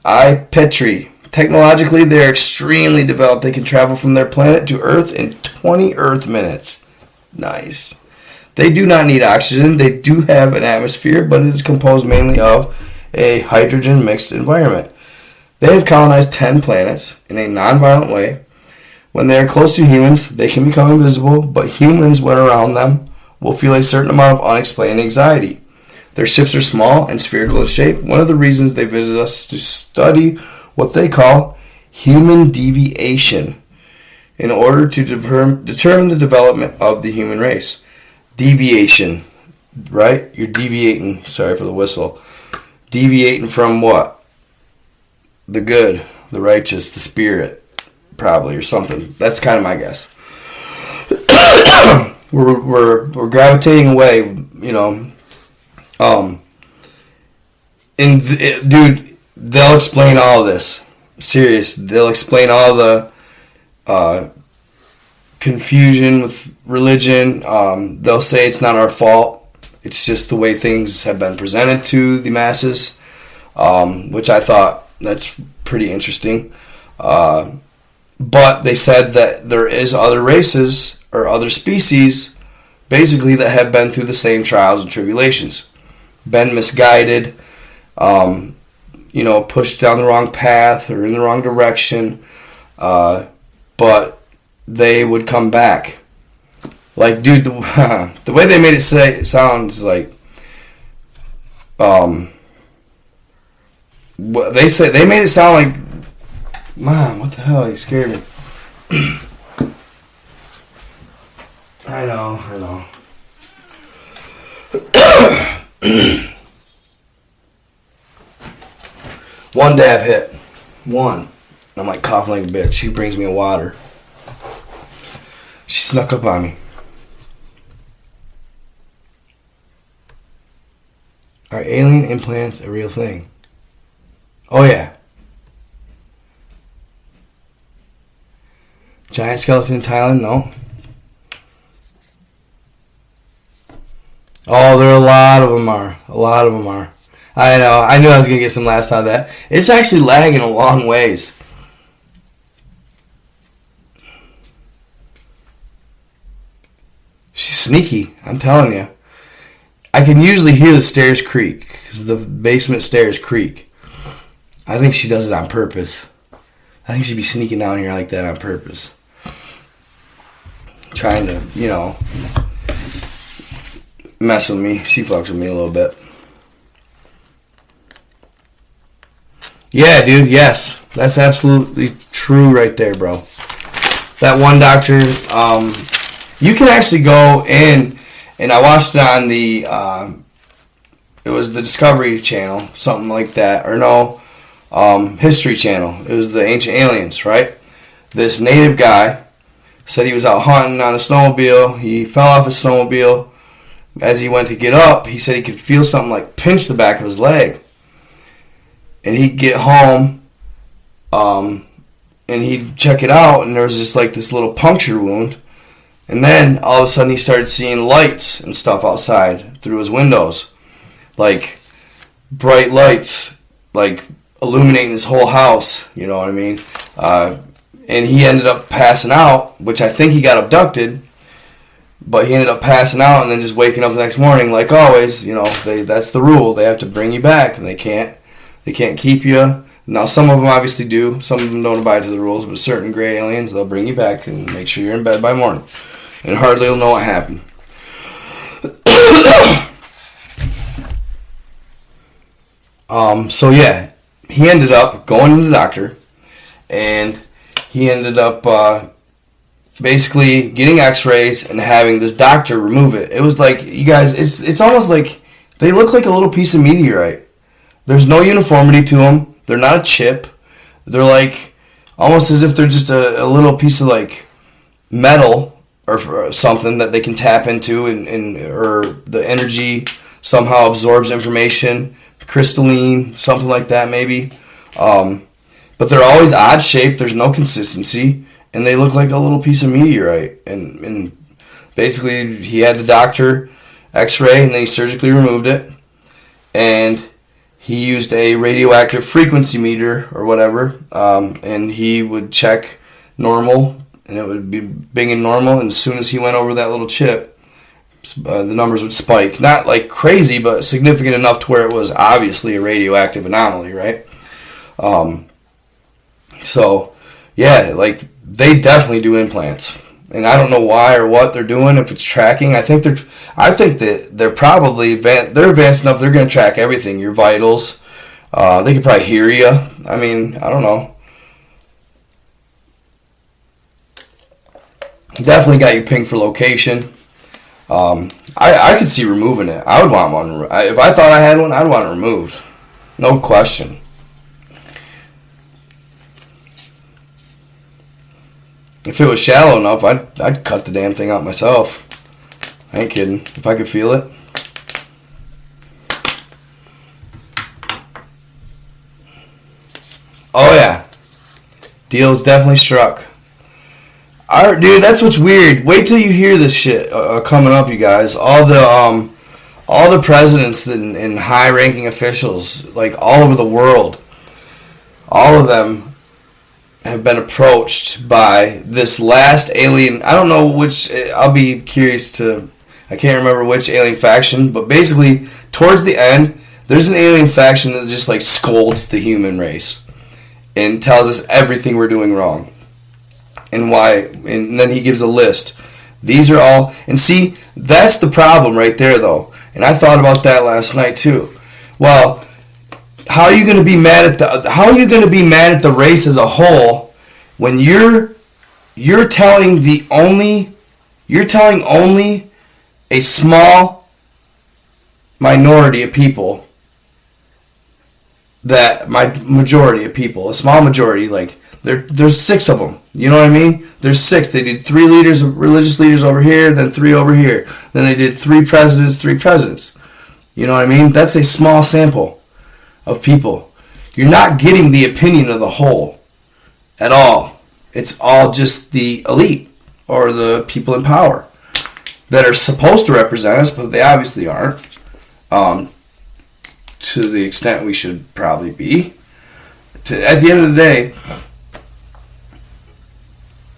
I Petri. Technologically, they are extremely developed. They can travel from their planet to Earth in 20 Earth minutes. Nice. They do not need oxygen. They do have an atmosphere, but it is composed mainly of a hydrogen-mixed environment. They have colonized 10 planets in a non-violent way. When they are close to humans, they can become invisible, but humans, when around them, will feel a certain amount of unexplained anxiety. Their ships are small and spherical in shape. One of the reasons they visit us is to study what they call human deviation in order to determine the development of the human race. Deviation, right? You're deviating, sorry for the whistle, deviating from what? The good, the righteous, the spirit, probably, or something. That's kind of my guess. We're gravitating away, you know. Dude, they'll explain all of this. serious. They'll explain all the confusion with religion. They'll say it's not our fault. It's just the way things have been presented to the masses, which I thought that's pretty interesting. But they said that there is other races or other species, basically, that have been through the same trials and tribulations, been misguided, pushed down the wrong path or in the wrong direction, but they would come back. Like, dude, the way they made it sounds like, they made it sound like, Mom, what the hell? You scared me. I know. One dab hit. One. I'm like coughing like a bitch. She brings me a water. She snuck up on me. Are alien implants a real thing? Oh, yeah. Giant skeleton in Thailand? No. Oh, there are a lot of them are. A lot of them are. I know. I knew I was going to get some laughs out of that. It's actually lagging a long ways. She's sneaky. I'm telling you. I can usually hear the stairs creak because the basement stairs creak. I think she does it on purpose. I think she'd be sneaking down here like that on purpose. Trying to, mess with me. She fucks with me a little bit. Yeah, dude, yes. That's absolutely true right there, bro. That one doctor, you can actually go in, and I watched it on the, it was the Discovery Channel, something like that, or no, History Channel. It was the Ancient Aliens, right? This native guy said he was out hunting on a snowmobile. He fell off his snowmobile. As he went to get up, he said he could feel something like pinch the back of his leg. And he'd get home, and he'd check it out, and there was just like this little puncture wound. And then all of a sudden he started seeing lights and stuff outside through his windows. Like bright lights, like illuminating his whole house, you know what I mean? And he ended up passing out, which I think he got abducted. But he ended up passing out and then just waking up the next morning, like always. That's the rule. They have to bring you back, and they can't keep you. Now, some of them obviously do. Some of them don't abide to the rules, but certain gray aliens, they'll bring you back and make sure you're in bed by morning, and hardly will know what happened. So yeah, he ended up going to the doctor, and he ended up basically getting x-rays and having this doctor remove it. It was like, you guys, it's almost like they look like a little piece of meteorite. There's no uniformity to them. They're not a chip. They're like almost as if they're just a little piece of like metal or something that they can tap into, or the energy somehow absorbs information, crystalline, something like that maybe. But they're always odd shaped. There's no consistency. And they look like a little piece of meteorite. And basically, he had the doctor x-ray, and then he surgically removed it. And he used a radioactive frequency meter or whatever. And he would check normal, and it would be big and normal. And as soon as he went over that little chip, the numbers would spike. Not like crazy, but significant enough to where it was obviously a radioactive anomaly, right? So, yeah, like, they definitely do implants, and I don't know why or what they're doing. If it's tracking, I think that they're probably they're advanced enough. They're going to track everything, your vitals. They could probably hear you. I mean, I don't know. Definitely got you pinged for location. I could see removing it. I would want one. If I thought I had one, I'd want it removed. No question. If it was shallow enough, I'd cut the damn thing out myself. I ain't kidding. If I could feel it. Oh yeah. Deal's definitely struck. Alright, dude, that's what's weird. Wait till you hear this shit coming up, you guys. All the presidents and high-ranking officials, like all over the world, all of them have been approached by this last alien. I don't know which. I'll be curious to. I can't remember which alien faction, but basically, towards the end, there's an alien faction that just like scolds the human race and tells us everything we're doing wrong and why. And then he gives a list. These are all. And see, that's the problem right there, though. And I thought about that last night too. Well, how are you going to be mad at the race as a whole when you're telling only a small minority of people majority of people, a small majority, like there's 6 of them. You know what I mean? There's 6. They did 3 religious leaders over here, then 3 over here. Then they did 3 presidents. You know what I mean? That's a small sample of people. You're not getting the opinion of the whole at all. It's all just the elite or the people in power that are supposed to represent us, but they obviously aren't. To the extent we should probably be. At the end of the day,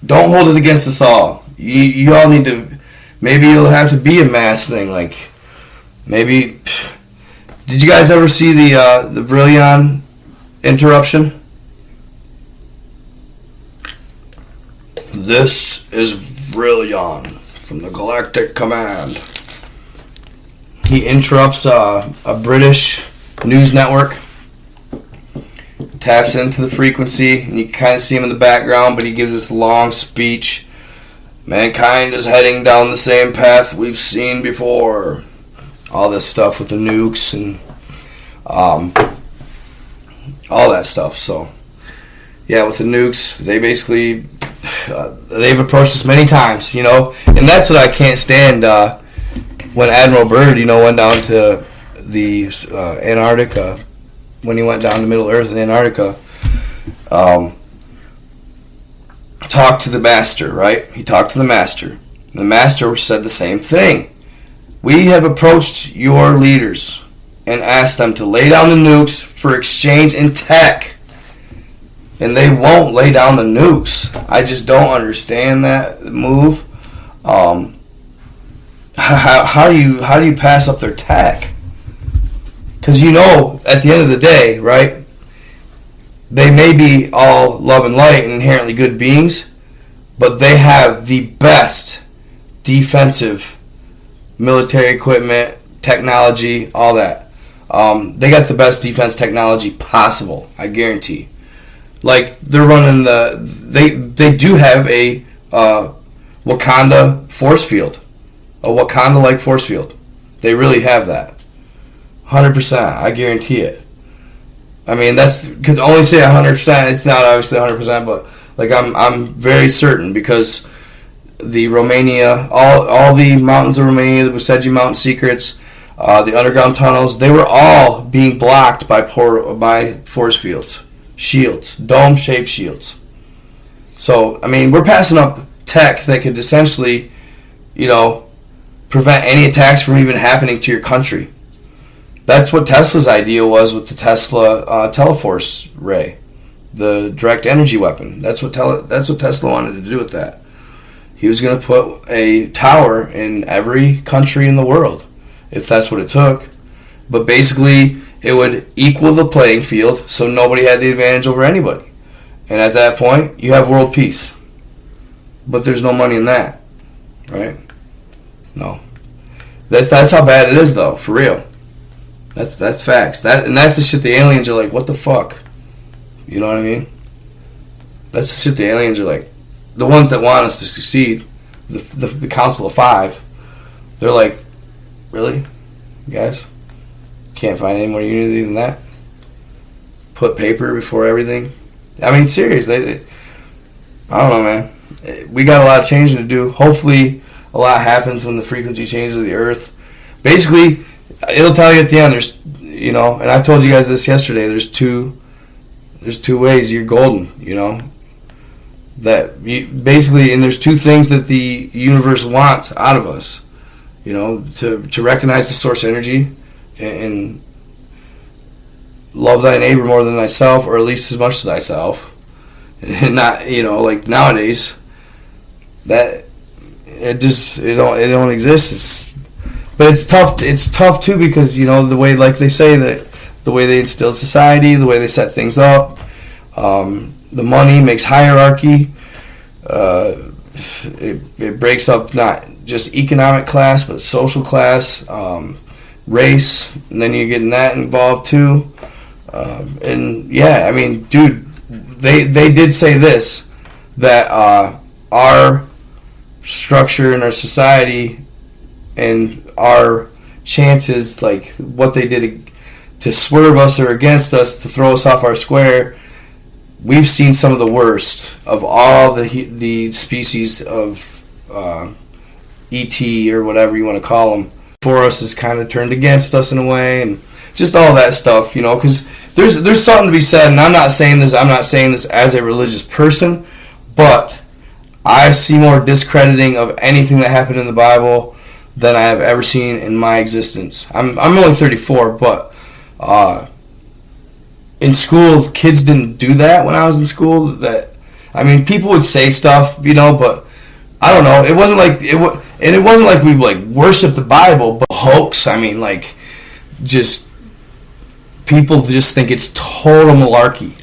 don't hold it against us all. You all need to. Maybe it'll have to be a mass thing. Like maybe. Did you guys ever see the Brillion interruption? This is Brillion from the Galactic Command. He interrupts a British news network, taps into the frequency, and you can kind of see him in the background, but he gives this long speech. Mankind is heading down the same path we've seen before. All this stuff with the nukes and all that stuff. So, yeah, with the nukes, they basically, they've approached us many times, you know, and that's what I can't stand. When Admiral Byrd, you know, went down to the Antarctica, when he went down to Middle Earth in Antarctica, talked to the master, right? He talked to the master. The master said the same thing. We have approached your leaders and asked them to lay down the nukes for exchange in tech. And they won't lay down the nukes. I just don't understand that move. How do you pass up their tech? Because you know, at the end of the day, right, they may be all love and light and inherently good beings, but they have the best defensive military equipment, technology, all that. They got the best defense technology possible, I guarantee. Like, they're running they do have a Wakanda force field. A Wakanda-like force field. They really have that. 100%. I guarantee it. I mean, could only say 100%. It's not obviously 100%, but like I'm very certain because the Romania, all the mountains of Romania, the Buseji Mountain secrets, the underground tunnels, they were all being blocked by force fields, shields, dome-shaped shields. So I mean, we're passing up tech that could essentially, you know, prevent any attacks from even happening to your country. That's what Tesla's idea was with the Tesla Teleforce Ray, the direct energy weapon. That's what Tesla wanted to do with that. He was going to put a tower in every country in the world, if that's what it took. But basically, it would equal the playing field so nobody had the advantage over anybody. And at that point, you have world peace. But there's no money in that, right? No. That's how bad it is, though, for real. That's facts. And that's the shit the aliens are like, what the fuck? You know what I mean? That's the shit the aliens are like. The ones that want us to succeed, the Council of Five, they're like, really? You guys? Can't find any more unity than that? Put paper before everything? I mean, seriously. I don't know, man. We got a lot of changing to do. Hopefully, a lot happens when the frequency changes of the Earth. Basically, it'll tell you at the end. There's, you know, and I told you guys this yesterday. There's two ways. You're golden. You know, that basically, and there's two things that the universe wants out of us, to recognize the source energy and love thy neighbor more than thyself, or at least as much as thyself, and not, like nowadays, that it don't exist. But it's tough. It's tough too because the way, like they say, that the way they instill society, the way they set things up, the money makes hierarchy. It breaks up not just economic class but social class, race, and then you're getting that involved too. And yeah, I mean, dude, they did say this, that our structure in our society and our chances, like what they did to swerve us or against us to throw us off our square, we've seen some of the worst of all the species of ET or whatever you want to call them. For us is kind of turned against us in a way, and just all that stuff, because there's something to be said. And I'm not saying this as a religious person, but I see more discrediting of anything that happened in the Bible than I have ever seen in my existence. I'm only 34, but in school, kids didn't do that when I was in school. People would say stuff, but I don't know. It wasn't like it wasn't like we like worship the Bible, but hoax. Just people just think it's total malarkey.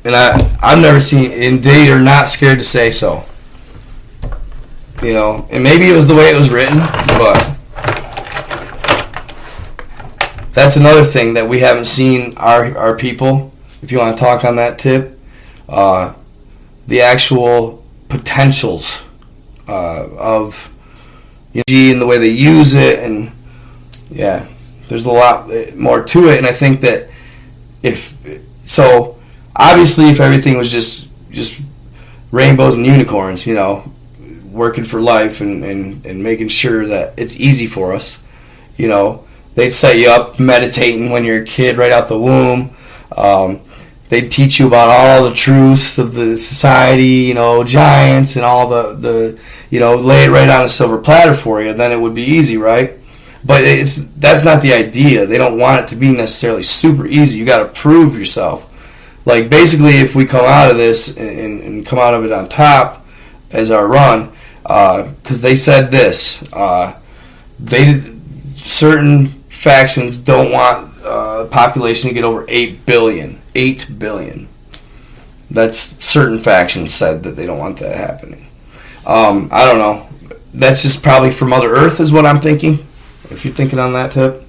And I've never seen, and they are not scared to say so. And maybe it was the way it was written, but that's another thing that we haven't seen our people, if you want to talk on that tip, the actual potentials of energy and the way they use it, and yeah, there's a lot more to it. And I think that obviously if everything was just rainbows and unicorns, working for life and making sure that it's easy for us, they'd set you up meditating when you're a kid right out the womb. They'd teach you about all the truths of the society, giants and all the lay it right on a silver platter for you. Then it would be easy, right? But that's not the idea. They don't want it to be necessarily super easy. You got to prove yourself. Like basically, if we come out of this and come out of it on top as our run, because they said this, certain factions don't want population to get over 8 billion. 8 billion. That's certain factions said that they don't want that happening. I don't know. That's just probably for Mother Earth is what I'm thinking. If you're thinking on that tip.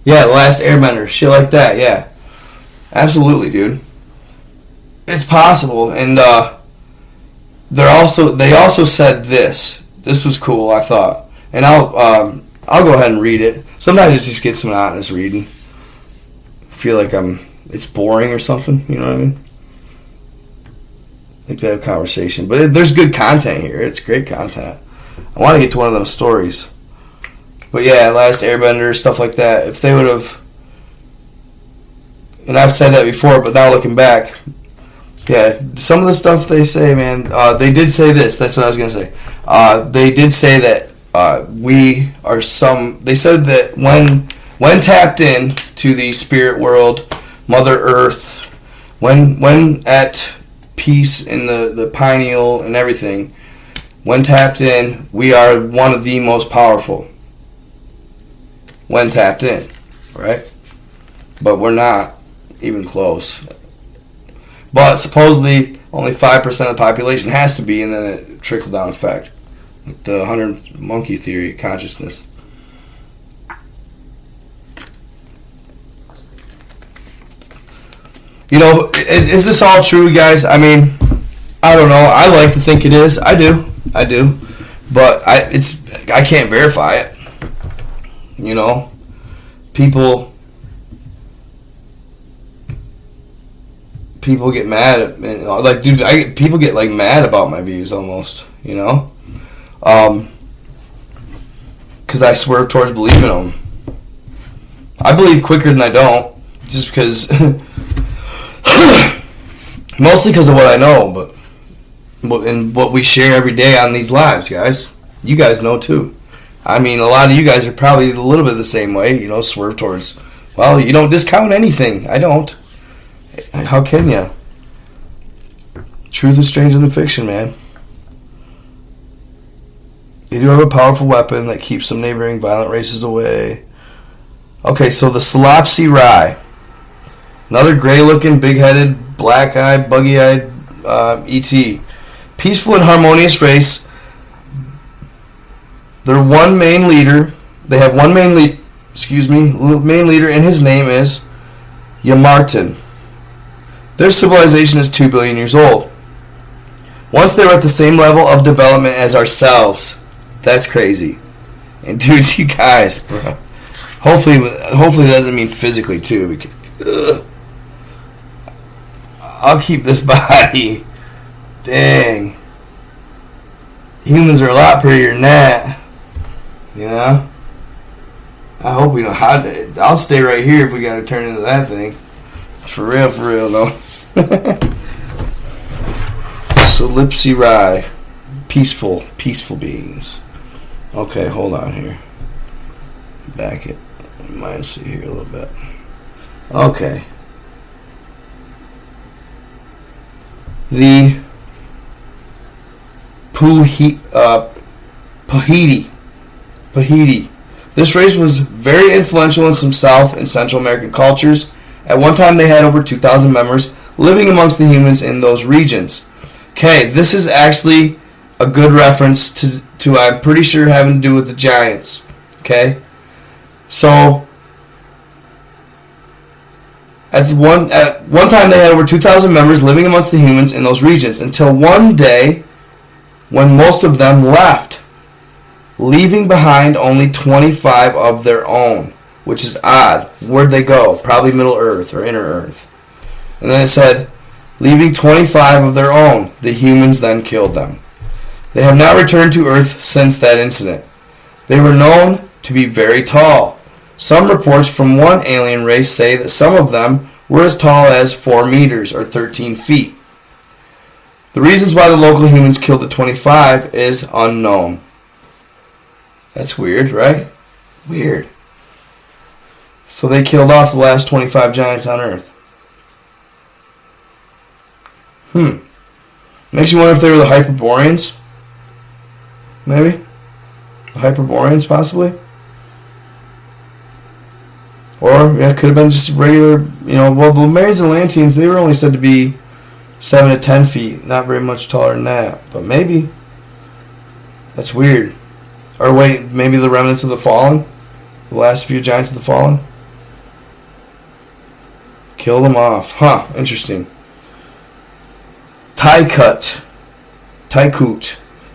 Yeah, The Last Airbender. Shit like that, yeah. Absolutely, dude. It's possible. And they also said this. This was cool, I thought. And I'll go ahead and read it. Sometimes it just gets monotonous reading. I feel like it's boring or something, you know what I mean? Like they have conversation. But there's good content here. It's great content. I want to get to one of those stories. But yeah, Last Airbender, stuff like that. If they would have, and I've said that before, but now looking back, yeah, some of the stuff they say, man, they did say this. That's what I was going to say. They did say that they said that when tapped in to the spirit world, Mother Earth, when at peace in the pineal and everything, when tapped in, we are one of the most powerful. When tapped in, right? But we're not even close. But supposedly only 5% of the population has to be, and then it trickle down effect. Like the 100 monkey theory of consciousness. Is this all true, guys? I mean, I don't know. I like to think it is. I do. But I can't verify it. People get mad at me. Like, dude, people get like mad about my views almost, because I swerve towards believing them. I believe quicker than I don't, just because Mostly because of what I know, and what we share every day on these lives, guys. You guys know too. I mean, a lot of you guys are probably a little bit the same way, swerve towards, well, you don't discount anything. I don't. How can you? Truth is stranger than fiction, man. They do have a powerful weapon that keeps some neighboring violent races away. Okay, so the Solopsy Rye. Another gray-looking, big-headed, black-eyed, buggy-eyed ET. Peaceful and harmonious race. They have one main leader, main leader, and his name is Yamartin. Their civilization is 2 billion years old. Once they were at the same level of development as ourselves. That's crazy. And dude, you guys, bro. Hopefully it doesn't mean physically too. Because, I'll keep this body. Dang. Humans are a lot prettier than that. I hope we don't. I'll stay right here if we got to turn into that thing. For real, though. Solipsy Rye. Peaceful beings. Okay, hold on here. Back it. Might see here a little bit. Okay. The Pahidi. This race was very influential in some South and Central American cultures. At one time they had over 2,000 members living amongst the humans in those regions. Okay, this is actually a good reference to I'm pretty sure having to do with the giants. Okay? So at one time they had over 2,000 members living amongst the humans in those regions until one day when most of them left, leaving behind only 25 of their own, which is odd. Where'd they go? Probably Middle Earth or Inner Earth. And then it said, leaving 25 of their own. The humans then killed them. They have not returned to Earth since that incident. They were known to be very tall. Some reports from one alien race say that some of them were as tall as 4 meters or 13 feet. The reasons why the local humans killed the 25 is unknown. That's weird, right? Weird. So they killed off the last 25 giants on Earth. Makes you wonder if they were the Hyperboreans. Maybe? The Hyperboreans, possibly? Or, yeah, it could have been just regular, well, the Lemurians and Atlanteans, they were only said to be 7 to 10 feet. Not very much taller than that. But maybe. That's weird. Or wait, maybe the remnants of the Fallen? The last few giants of the Fallen? Kill them off. Huh, interesting. Taikut.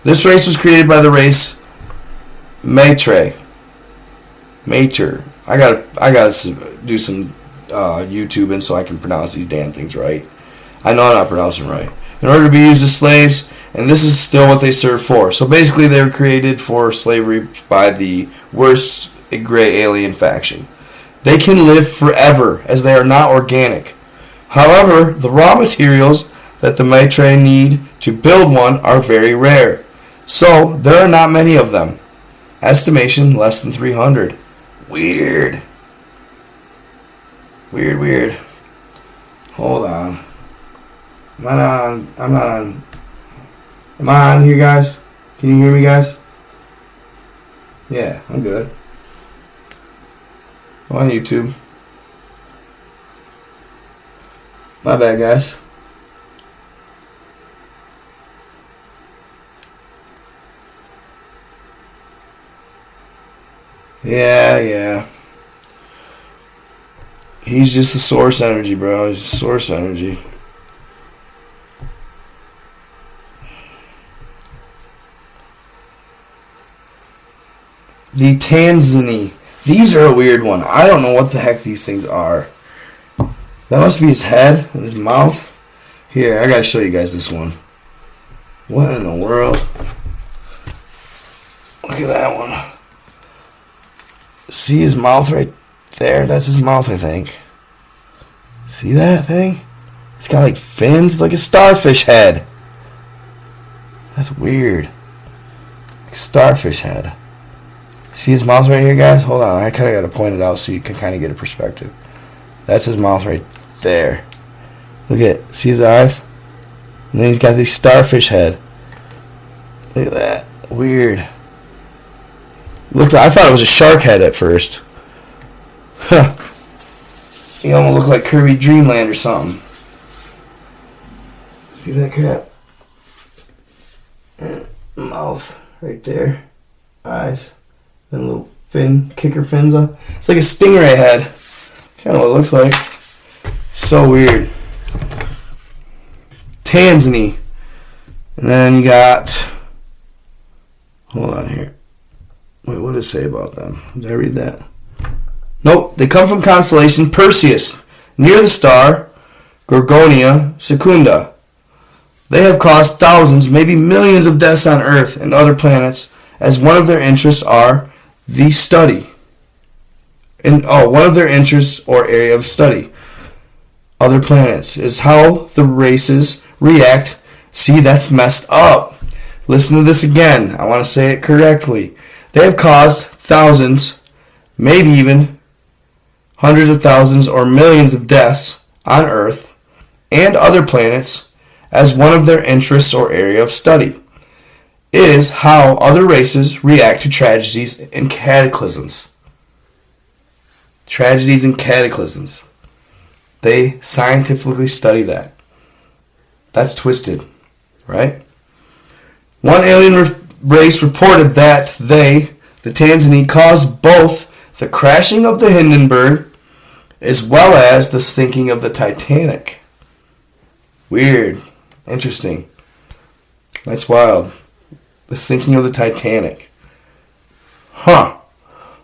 This race was created by the race Maitre. I gotta do some YouTubing so I can pronounce these damn things right. I know I'm not pronouncing them right. In order to be used as slaves, and this is still what they serve for. So basically they were created for slavery by the worst gray alien faction. They can live forever as they are not organic. However, the raw materials that the Maitre need to build one are very rare. So there are not many of them. Estimation less than 300. Weird. Hold on. I'm not on. Am I on here, guys? Can you hear me, guys? Yeah, I'm good. I'm on YouTube. My bad, guys. Yeah. He's just the source energy, bro. He's the source energy. The Tanzani. These are a weird one. I don't know what the heck these things are. That must be his head and his mouth. Here, I gotta show you guys this one. What in the world? Look at that one. See his mouth right there? That's his mouth, I think. See that thing? It's got like fins, like a starfish head. That's weird. Like a starfish head. See his mouth right here, guys? Hold on, I kind of got to point it out so you can kind of get a perspective. That's his mouth right there. Look at it. See his eyes? And then he's got this starfish head. Look at that. Weird. I thought it was a shark head at first. Huh. He almost looked like Kirby Dreamland or something. See that cat? Mouth right there. Eyes. Then little kicker fins up. It's like a stingray head. Kind of what it looks like. So weird. Tanzania. And then you got... Hold on here. Wait, what does it say about them? Did I read that? Nope. They come from constellation Perseus, near the star Gorgonia Secunda. They have caused thousands, maybe millions of deaths on Earth and other planets, as one of their interests are the study. One of their interests or area of study, other planets, is how the races react. See, that's messed up. Listen to this again. I want to say it correctly. They have caused thousands, maybe even hundreds of thousands or millions of deaths on Earth and other planets as one of their interests or area of study. Is how other races react to tragedies and cataclysms. Tragedies and cataclysms. They scientifically study that. That's twisted, right? One alien race reported that the Tanzania, caused both the crashing of the Hindenburg as well as the sinking of the Titanic. Weird. Interesting. That's wild. The sinking of the Titanic. Huh.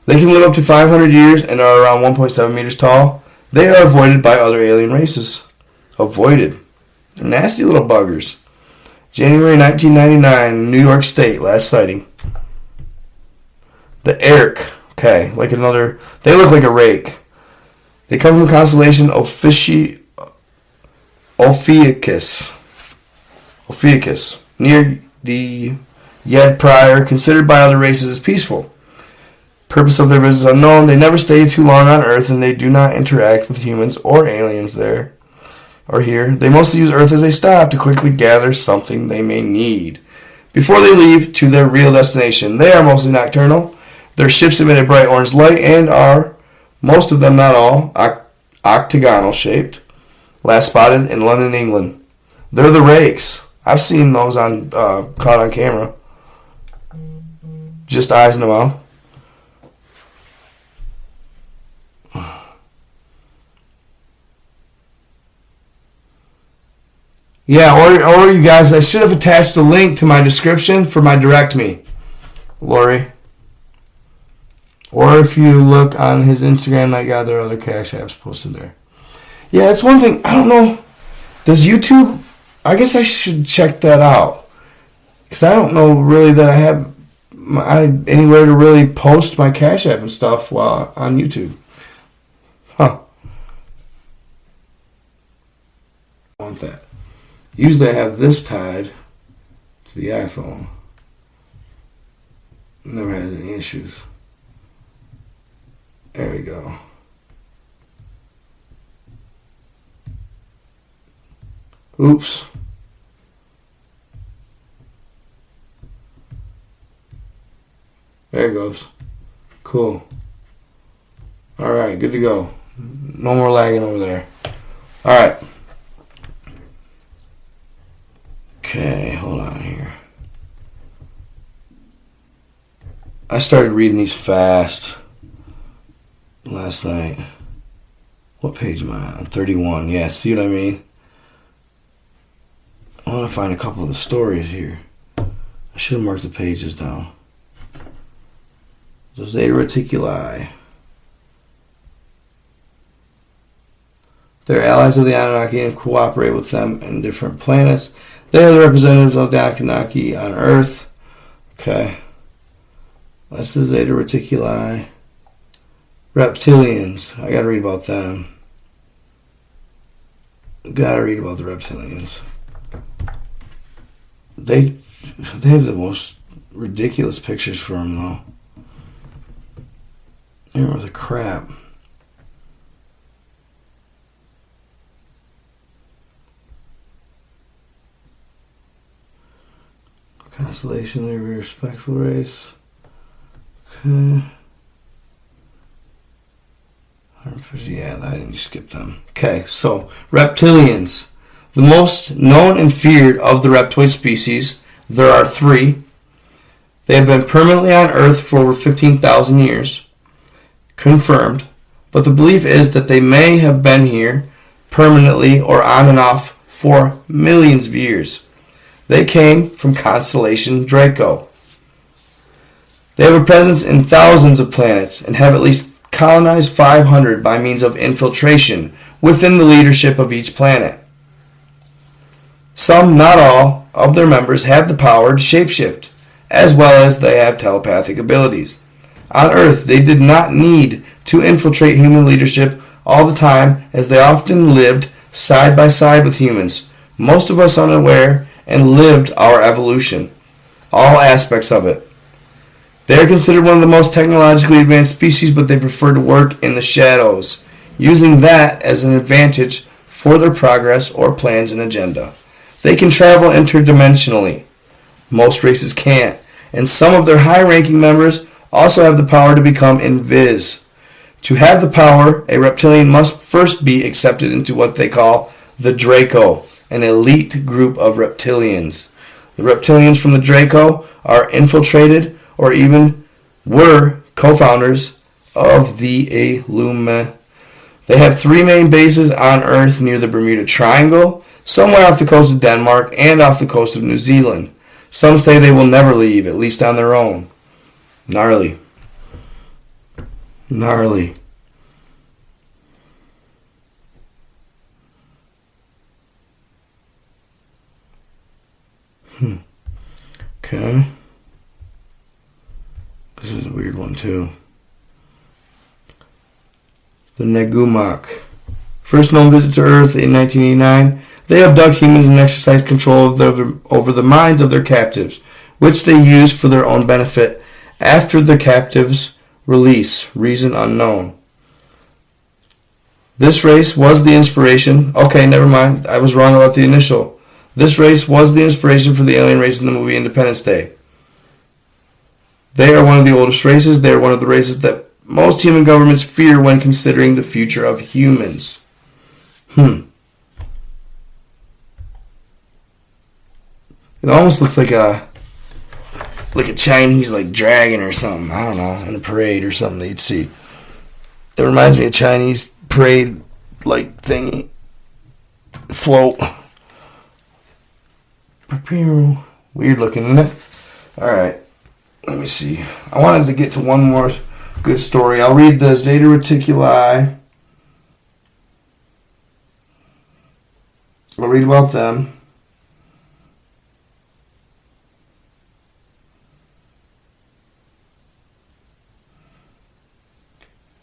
They can live up to 500 years and are around 1.7 meters tall. They are avoided by other alien races. Avoided. They're nasty little buggers. January 1999, New York State, last sighting. The Eric. Okay, like another... They look like a rake. They come from constellation Ophiuchus, near the Yed Prior, considered by other races as peaceful. Purpose of their visit is unknown. They never stay too long on Earth, and they do not interact with humans or aliens there or here. They mostly use Earth as a stop to quickly gather something they may need before they leave to their real destination. They are mostly nocturnal. Their ships emit a bright orange light and are, most of them, not all, octagonal shaped. Last spotted in London, England. They're the rakes. I've seen those on caught on camera. Just eyes in the mouth. Yeah, or you guys, I should have attached a link to my description for my direct me, Lori. Or if you look on his Instagram, that guy, there are other cash apps posted there. Yeah, it's one thing. I don't know. Does YouTube... I guess I should check that out. Because I don't know really that I have anywhere to really post my cash app and stuff while on YouTube. Huh. I want that. Usually I have this tied to the iPhone. Never had any issues. There we go. Oops. There it goes. Cool. Alright, good to go. No more lagging over there. Alright. Okay, hold on here. I started reading these fast last night. What page am I on? 31. Yeah, see what I mean? I want to find a couple of the stories here. I should have marked the pages down. The Zeta Reticuli. They're allies of the Anunnaki and cooperate with them in different planets. They are the representatives of the Anunnaki on Earth. Okay. That's the Zeta Reticuli. Reptilians. I gotta read about them. Gotta read about the reptilians. They have the most ridiculous pictures for them, though. They were the crap. Constellation, they're a very respectful race. Okay. Yeah, I didn't skip them. Okay, so reptilians. The most known and feared of the reptoid species, there are 3. They have been permanently on Earth for over 15,000 years. Confirmed. But the belief is that they may have been here permanently or on and off for millions of years. They came from constellation Draco. They have a presence in thousands of planets and have at least colonized 500 by means of infiltration within the leadership of each planet. Some, not all, of their members have the power to shapeshift, as well as they have telepathic abilities. On Earth, they did not need to infiltrate human leadership all the time, as they often lived side by side with humans, most of us unaware, and lived our evolution, all aspects of it. They are considered one of the most technologically advanced species, but they prefer to work in the shadows, using that as an advantage for their progress or plans and agenda. They can travel interdimensionally. Most races can't, and some of their high-ranking members also have the power to become invis. To have the power, a reptilian must first be accepted into what they call the Draco, an elite group of reptilians. The reptilians from the Draco are infiltrated or even were co-founders of the Illumi. They have 3 main bases on Earth near the Bermuda Triangle, somewhere off the coast of Denmark, and off the coast of New Zealand. Some say they will never leave, at least on their own. Gnarly. Gnarly. Okay. This is a weird one too. The Negumak. First known visit to Earth in 1989. They abduct humans and exercise control over the minds of their captives, which they use for their own benefit after the captives' release. Reason unknown. This race was the inspiration. Okay, never mind. I was wrong about the initial. This race was the inspiration for the alien race in the movie Independence Day. They are one of the oldest races. They are one of the races that most human governments fear when considering the future of humans. It almost looks like a Chinese dragon or something. I don't know, in a parade or something that you'd see. It reminds me of Chinese parade thingy. Float. Weird looking, isn't it? Alright. Let me see. I wanted to get to one more good story. I'll read the Zeta Reticuli. I'll read about them.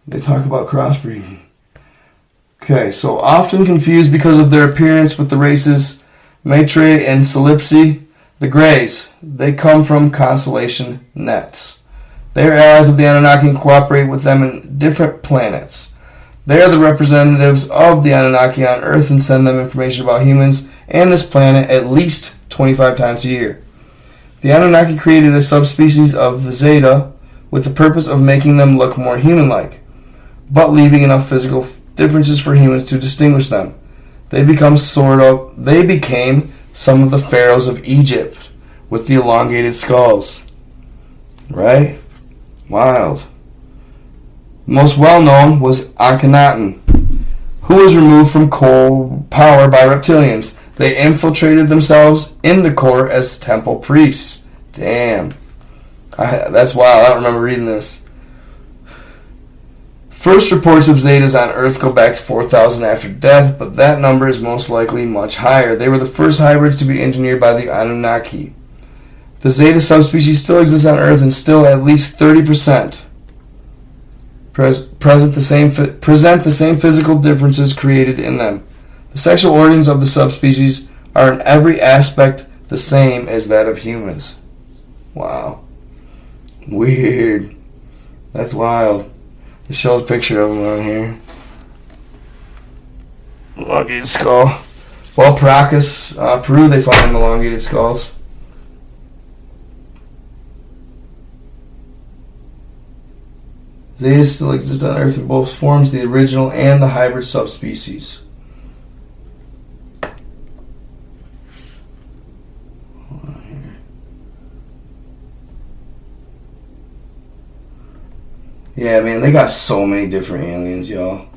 They talk about crossbreeding. Okay, so often confused because of their appearance with the races Maitre and Calypsi, the Greys. They come from constellation Nets. They are allies of the Anunnaki and cooperate with them in different planets. They are the representatives of the Anunnaki on Earth and send them information about humans and this planet at least 25 times a year. The Anunnaki created a subspecies of the Zeta with the purpose of making them look more human-like, but leaving enough physical differences for humans to distinguish them. They became some of the pharaohs of Egypt with the elongated skulls. Right? Wild. Most well-known was Akhenaten, who was removed from power by reptilians. They infiltrated themselves in the core as temple priests. Damn. That's wild. I don't remember reading this. First reports of Zetas on Earth go back to 4,000 after death, but that number is most likely much higher. They were the first hybrids to be engineered by the Anunnaki. The Zeta subspecies still exists on Earth and still at least 30% present the same physical differences created in them. The sexual organs of the subspecies are in every aspect the same as that of humans. Wow. Weird. That's wild. It shows a picture of them on here. Elongated skull. Well, Paracas, Peru, they found elongated skulls. Zetas still exist on Earth in both forms, the original and the hybrid subspecies. Hold on here. Yeah, man, they got so many different aliens, y'all.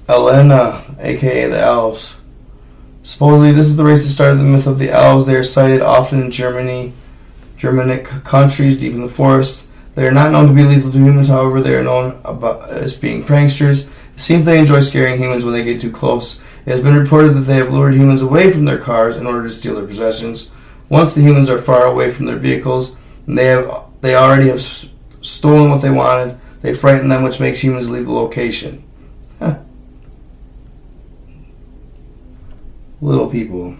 Elena, aka the Elves. Supposedly, this is the race that started the myth of the Elves. They are sighted often in Germanic countries deep in the forest. They are not known to be lethal to humans, however, they are known as being pranksters. It seems they enjoy scaring humans when they get too close. It has been reported that they have lured humans away from their cars in order to steal their possessions. Once the humans are far away from their vehicles, and they already have stolen what they wanted, they frighten them, which makes humans leave the location. Huh. Little people.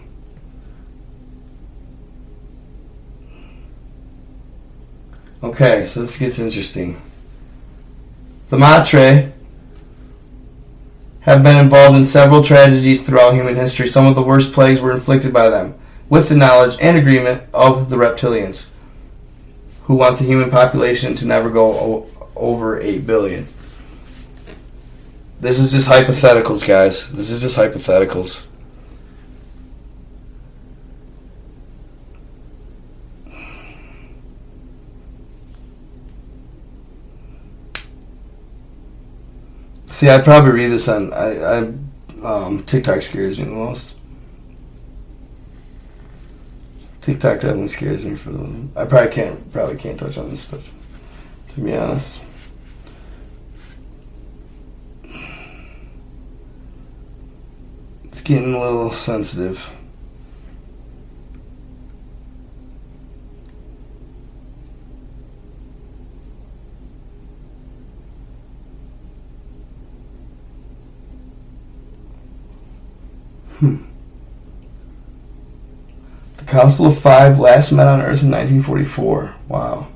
Okay, so this gets interesting. The Matre have been involved in several tragedies throughout human history. Some of the worst plagues were inflicted by them, with the knowledge and agreement of the reptilians, who want the human population to never go over 8 billion. This is just hypotheticals, guys. This is just hypotheticals. See, I'd probably read this on TikTok scares me the most. TikTok definitely scares me for them. I probably can't touch on this stuff, to be honest. It's getting a little sensitive. The Council of Five last met on Earth in 1944. Wow.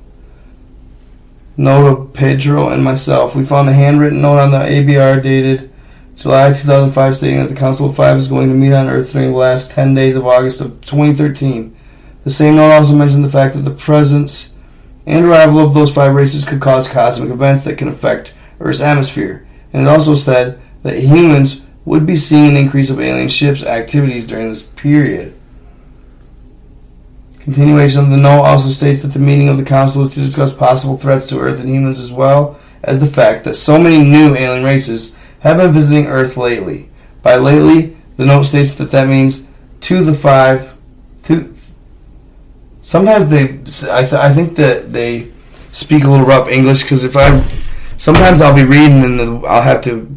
Note of Pedro and myself. We found a handwritten note on the ABR dated July 2005 stating that the Council of Five is going to meet on Earth during the last 10 days of August of 2013. The same note also mentioned the fact that the presence and arrival of those 5 races could cause cosmic events that can affect Earth's atmosphere. And it also said that humans would be seeing an increase of alien ships activities during this period. Continuation of the note also states that the meeting of the Council is to discuss possible threats to Earth and humans, as well as the fact that so many new alien races have been visiting Earth lately. By lately, the note states that means to the 5. Sometimes I think that they speak a little rough English, because sometimes I'll be reading and I'll have to,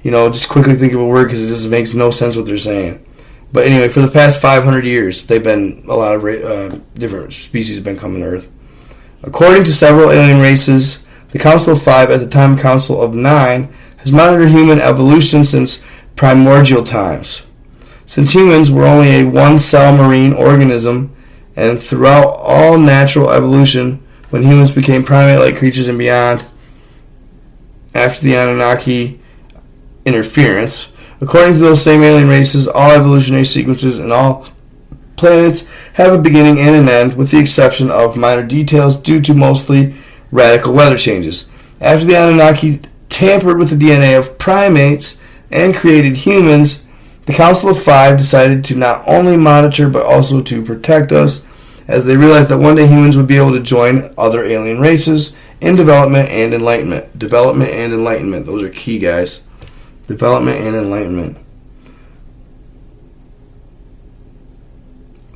just quickly think of a word because it just makes no sense what they're saying. But anyway, for the past 500 years, a lot of different species have been coming to Earth. According to several alien races, the Council of Five, at the time Council of Nine, has monitored human evolution since primordial times. Since humans were only a one-cell marine organism, and throughout all natural evolution, when humans became primate-like creatures and beyond, after the Anunnaki interference, according to those same alien races, all evolutionary sequences in all planets have a beginning and an end, with the exception of minor details due to mostly radical weather changes. After the Anunnaki tampered with the DNA of primates and created humans, the Council of Five decided to not only monitor but also to protect us, as they realized that one day humans would be able to join other alien races in development and enlightenment. Development and enlightenment, those are key, guys. Development and enlightenment.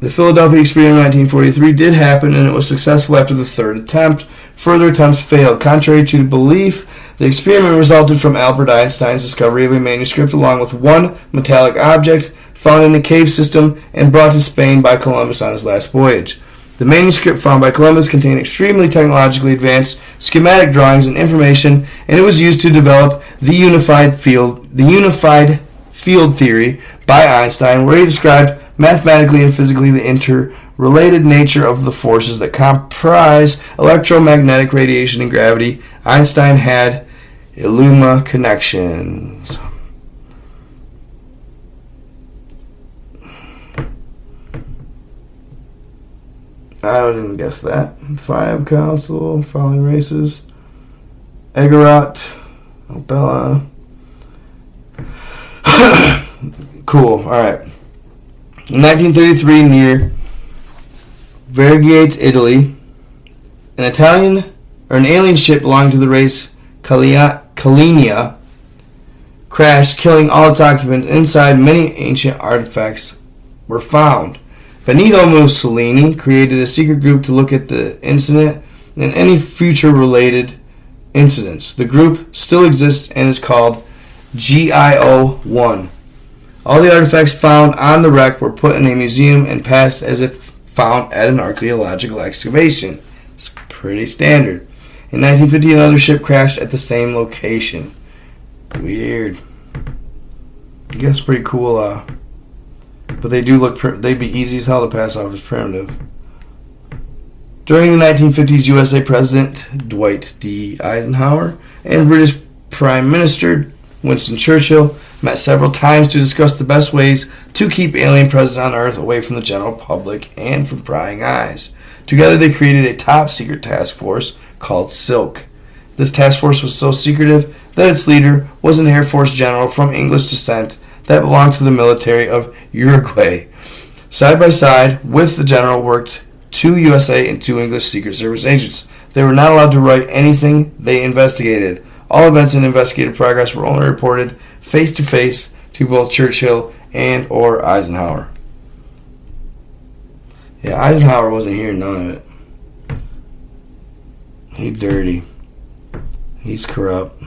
The Philadelphia experiment in 1943 did happen, and it was successful after the third attempt. Further attempts failed. Contrary to belief, the experiment resulted from Albert Einstein's discovery of a manuscript along with one metallic object found in a cave system and brought to Spain by Columbus on his last voyage. The manuscript found by Columbus contained extremely technologically advanced schematic drawings and information, and it was used to develop the unified field theory by Einstein, where he described mathematically and physically the interrelated nature of the forces that comprise electromagnetic radiation and gravity. Einstein had Illuma connections. I didn't guess that. 5 council, following races. Egorot, Bella. Cool, alright. In 1933, near Vergate, Italy, an alien ship belonging to the race Kalenia crashed, killing all its occupants. Inside, many ancient artifacts were found. Benito Mussolini created a secret group to look at the incident and any future related incidents. The group still exists and is called GIO-1. All the artifacts found on the wreck were put in a museum and passed as if found at an archaeological excavation. It's pretty standard. In 1950, another ship crashed at the same location. Weird. I guess pretty cool. But they do look. They'd be easy as hell to pass off as primitive. During the 1950s, USA President Dwight D. Eisenhower and British Prime Minister Winston Churchill met several times to discuss the best ways to keep alien presence on Earth away from the general public and from prying eyes. Together, they created a top-secret task force called Silk. This task force was so secretive that its leader was an Air Force general from English descent that belonged to the military of Uruguay. Side by side with the general worked 2 USA and 2 English Secret Service agents. They were not allowed to write anything they investigated. All events and investigative progress were only reported face-to-face to both Churchill and or Eisenhower. Yeah, Eisenhower wasn't hearing none of it. He's dirty. He's corrupt.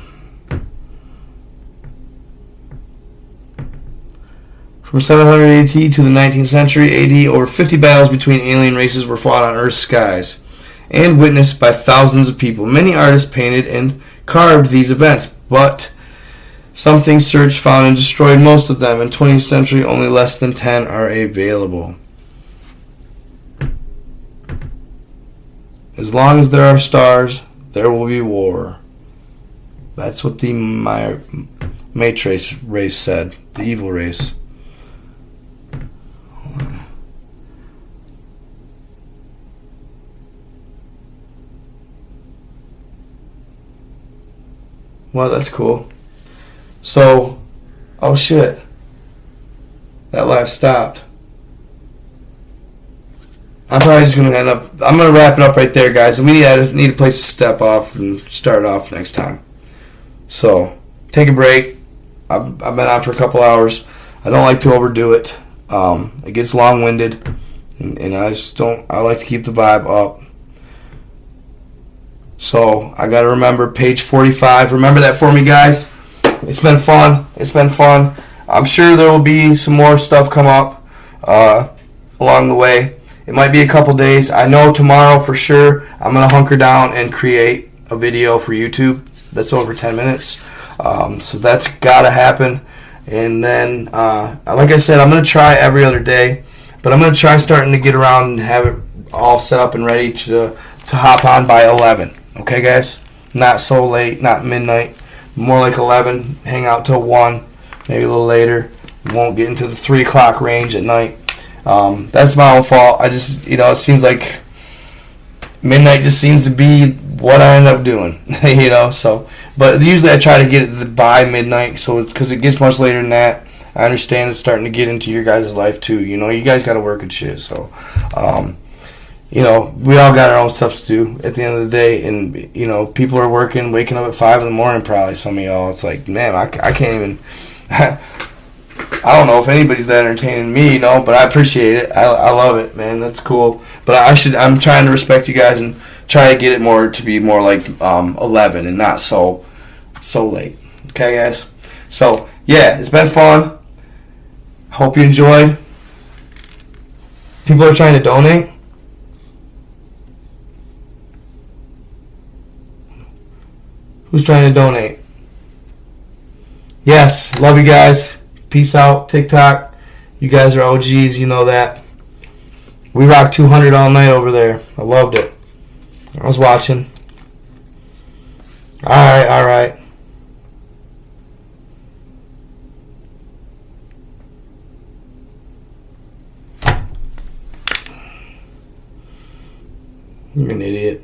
From 700 AD to the 19th century AD, over 50 battles between alien races were fought on Earth's skies and witnessed by thousands of people. Many artists painted and carved these events, but something searched, found, and destroyed most of them. In the 20th century, only less than 10 are available. As long as there are stars, there will be war. That's what the Matrix race said, the evil race. Well, that's cool. So, oh shit. That live stopped. I'm probably just going to I'm going to wrap it up right there, guys. We need a place to step off and start off next time. So, take a break. I've been on for a couple hours. I don't like to overdo it. It gets long-winded. And I like to keep the vibe up. So, I got to remember page 45. Remember that for me, guys. It's been fun. I'm sure there will be some more stuff come up along the way. It might be a couple days. I know tomorrow for sure I'm going to hunker down and create a video for YouTube that's over 10 minutes. So that's got to happen. And then, like I said, I'm going to try every other day. But I'm going to try starting to get around and have it all set up and ready to hop on by 11. Okay, guys? Not so late, not midnight. More like 11. Hang out till 1, maybe a little later. Won't get into the 3 o'clock range at night. That's my own fault. I just, it seems like midnight just seems to be what I end up doing, so, but usually I try to get it by midnight, so it's because it gets much later than that. I understand it's starting to get into your guys' life too, you guys got to work and shit, so, we all got our own stuff to do at the end of the day, and, people are waking up at 5 in the morning probably, some of y'all. It's like, man, I can't even, I don't know if anybody's that entertaining me, you know, but I appreciate it. I love it, man. That's cool. But I'm trying to respect you guys and try to get it more to be more like 11 and not so late. Okay, guys? So, yeah, it's been fun. Hope you enjoyed. People are trying to donate. Who's trying to donate? Yes, love you guys. Peace out. TikTok. You guys are OGs, you know that. We rocked 200 all night over there. I loved it. I was watching. Alright. You're an idiot.